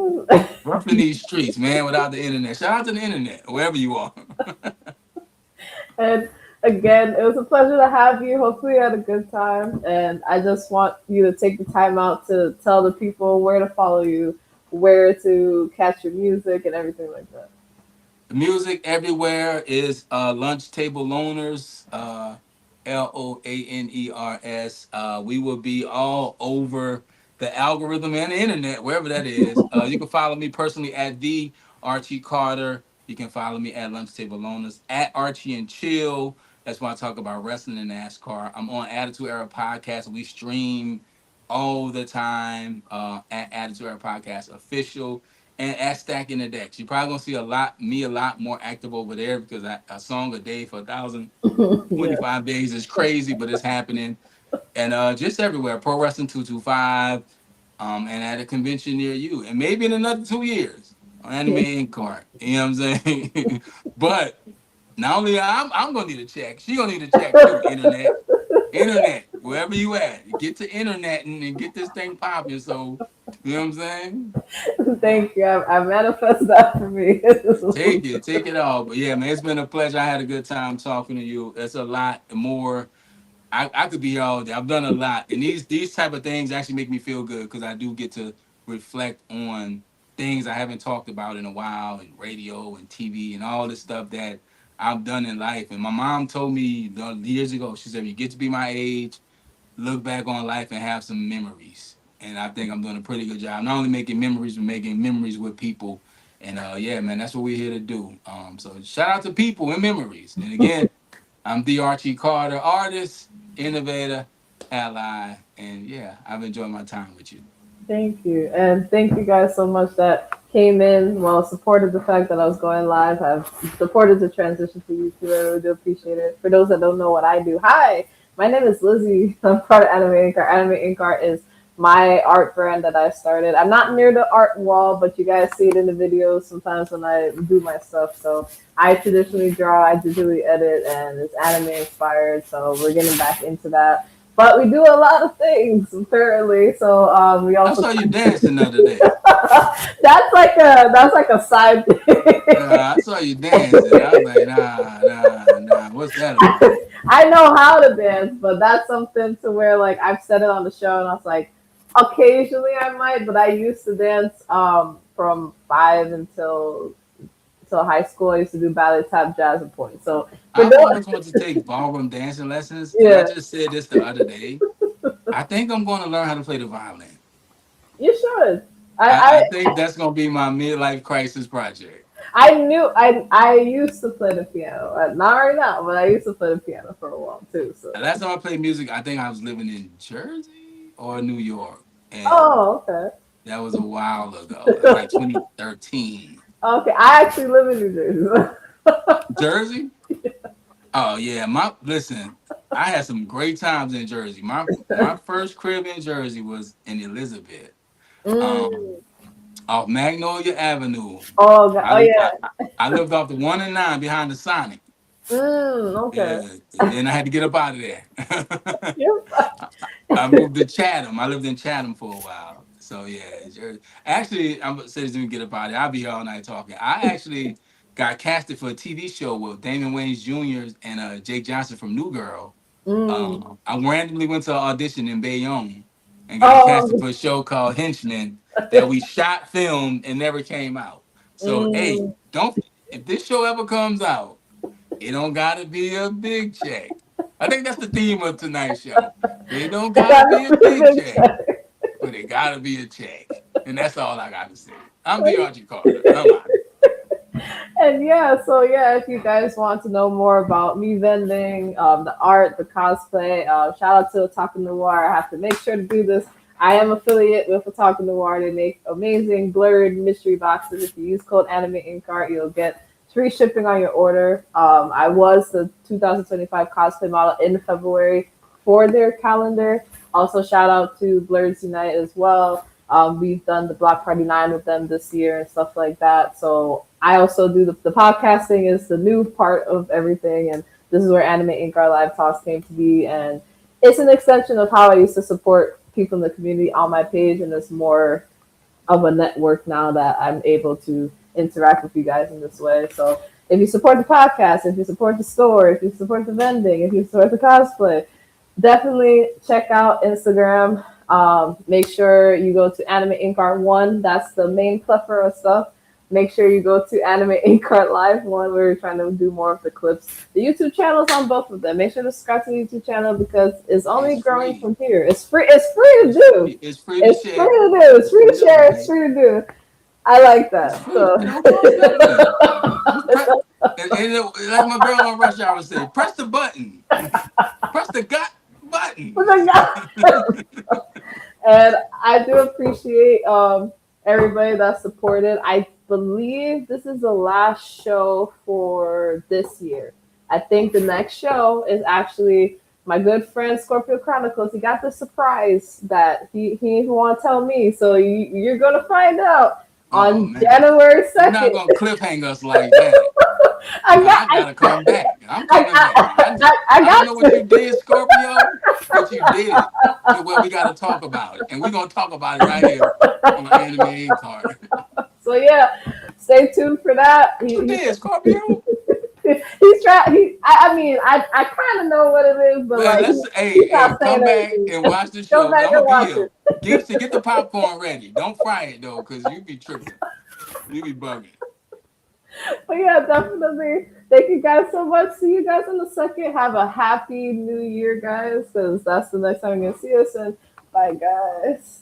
rough in these streets, man. Without the internet, shout out to the internet, wherever you are. And again, it was a pleasure to have you. Hopefully, you had a good time. And I just want you to take the time out to tell the people where to follow you, where to catch your music, and everything like that. The music everywhere is Lunch Table Loners, Loaners. We will be all over the algorithm and the internet, wherever that is. You can follow me personally at the Archie Carter. You can follow me at Lunch Table Loners, at Archie and Chill. That's why I talk about wrestling and NASCAR. I'm on Attitude Era Podcast. We stream all the time at Attitude Era Podcast Official and at Stacking the Decks. You're probably gonna see a lot more active over there because a song a day for 1,025 days is crazy, but it's happening. And just everywhere, Pro Wrestling 225, and at a convention near you, and maybe in another 2 years on AnimeinkArt. You know what I'm saying? But not only I'm gonna need a check, she gonna need a check too. Internet, wherever you at, get to internet and get this thing popping. So, you know what I'm saying? Thank you. I manifest that for me. Take it all. But yeah, man, it's been a pleasure. I had a good time talking to you. It's a lot more. I could be here all day. I've done a lot, and these type of things actually make me feel good because I do get to reflect on things I haven't talked about in a while, and radio and TV and all this stuff that I've done in life. And my mom told me years ago, she said, "You get to be my age, look back on life and have some memories." And I think I'm doing a pretty good job, not only making memories, but making memories with people. And yeah, man, that's what we're here to do. So shout out to people and memories. And again, I'm the Archie Carter, artist, innovator, ally, and yeah, I've enjoyed my time with you. Thank you. And thank you guys so much that came in, well, supported the fact that I was going live, have supported the transition to YouTube. I really do appreciate it. For those that don't know what I do, hi, my name is Lizzie. I'm part of Anime Ink Art. Anime Ink Art is my art brand that I started. I'm not near the art wall, but you guys see it in the videos sometimes when I do my stuff. So I traditionally draw, I digitally edit, and it's anime inspired. So we're getting back into that. But we do a lot of things apparently. So we I also saw you dancing the other day. that's like a side thing. I saw you dancing. I was like, nah. What's that about? I know how to dance, but that's something to where like I've said it on the show, and I was like, Occasionally I might, but I used to dance from 5 until high school. I used to do ballet, tap, jazz, and point. So for I've those, always wanted to take ballroom dancing lessons, and I yeah, just said this the other day. I think I'm going to learn how to play the violin. you should. I think that's going to be my midlife crisis project. I knew I used to play the piano. Not right now, but I used to play the piano for a while too. So And last time I played music, I think I was living in Jersey or New York, and oh, okay. that was a while ago. It was like 2013. Okay, I actually live in New Jersey. Jersey? Oh yeah, my listen. I had some great times in Jersey. My first crib in Jersey was in Elizabeth, um, Mm. off Magnolia Avenue. Oh, God. I Oh, li- yeah. I lived off the 1 and 9 behind the Sonic. Okay. Yeah, and I had to get up out of there. You're I moved to Chatham. I lived in Chatham for a while. So yeah, actually, I'm gonna say this when we get up out of there. I'll be here all night talking. I actually got casted for a TV show with Damon Wayans Jr. and Jake Johnson from New Girl. mm. I randomly went to an audition in Bayonne and got casted Oh, for a show called Henchmen that we shot, filmed, and never came out. So hey, mm. don't if this show ever comes out, it don't gotta be a big check. I think that's the theme of tonight's show. It don't gotta be a big check, but it gotta be a check. And that's all I gotta say. I'm the Archie Carter. I'm out. And yeah, so yeah, if you guys want to know more about me vending, the art, the cosplay, shout out to Otaku Noir. I have to make sure to do this. I am affiliate with Otaku Noir. They make amazing blurred mystery boxes. If you use code AnimeinkArt, you'll get free shipping on your order. I was the 2025 cosplay model in February for their calendar. Also, shout out to Blurs Unite as well. We've done the Block Party 9 with them this year and stuff like that. So I also do the podcasting is the new part of everything. And this is where Anime Inc. Our Live Talks came to be. And it's an extension of how I used to support people in the community on my page. And it's more of a network now that I'm able to interact with you guys in this way. So if you support the podcast, if you support the store, if you support the vending, if you support the cosplay, definitely check out Instagram. Make sure you go to Anime Ink Art 1. That's the main plethora of stuff. Make sure you go to Anime Ink Art Live 1. We're trying to do more of the clips. The YouTube channel is on both of them. Make sure to subscribe to the YouTube channel because it's only It's growing free. from here. It's free. It's free to do. It's free to It's free share. to do. It's free to You know, share. It's free to do. I like it's that. free. So It don't cost nothing. Just press, like my girl on Rush Hour say, press the button. Press the button. and I do appreciate everybody that supported. I believe this is the last show for this year. I think the next show is actually my good friend Scorpio Chronicles. He got the surprise that he didn't want to tell me, so you're gonna find out Oh on man. January You're not 2nd. gonna cliffhang us like that. I got I gotta come back. I'm coming back. I I don't know got what you to. did, Scorpio, but you did. Well, we gotta talk about it. And we're gonna talk about it right here on Anime Ink Card. So yeah, stay tuned for that. What you did, Scorpio? He's trying. I mean, I kind of know what it is, but Man, like let's he's hey, not saying come back anything. and watch the Go show. back I'm and gonna be watch here. it. Get the popcorn ready. Don't fry it though, cause you be tripping. You be bugging. But yeah, definitely. Thank you guys so much. See you guys in a second. Have a happy new year, guys, because that's the next time you're gonna see us. And bye, guys.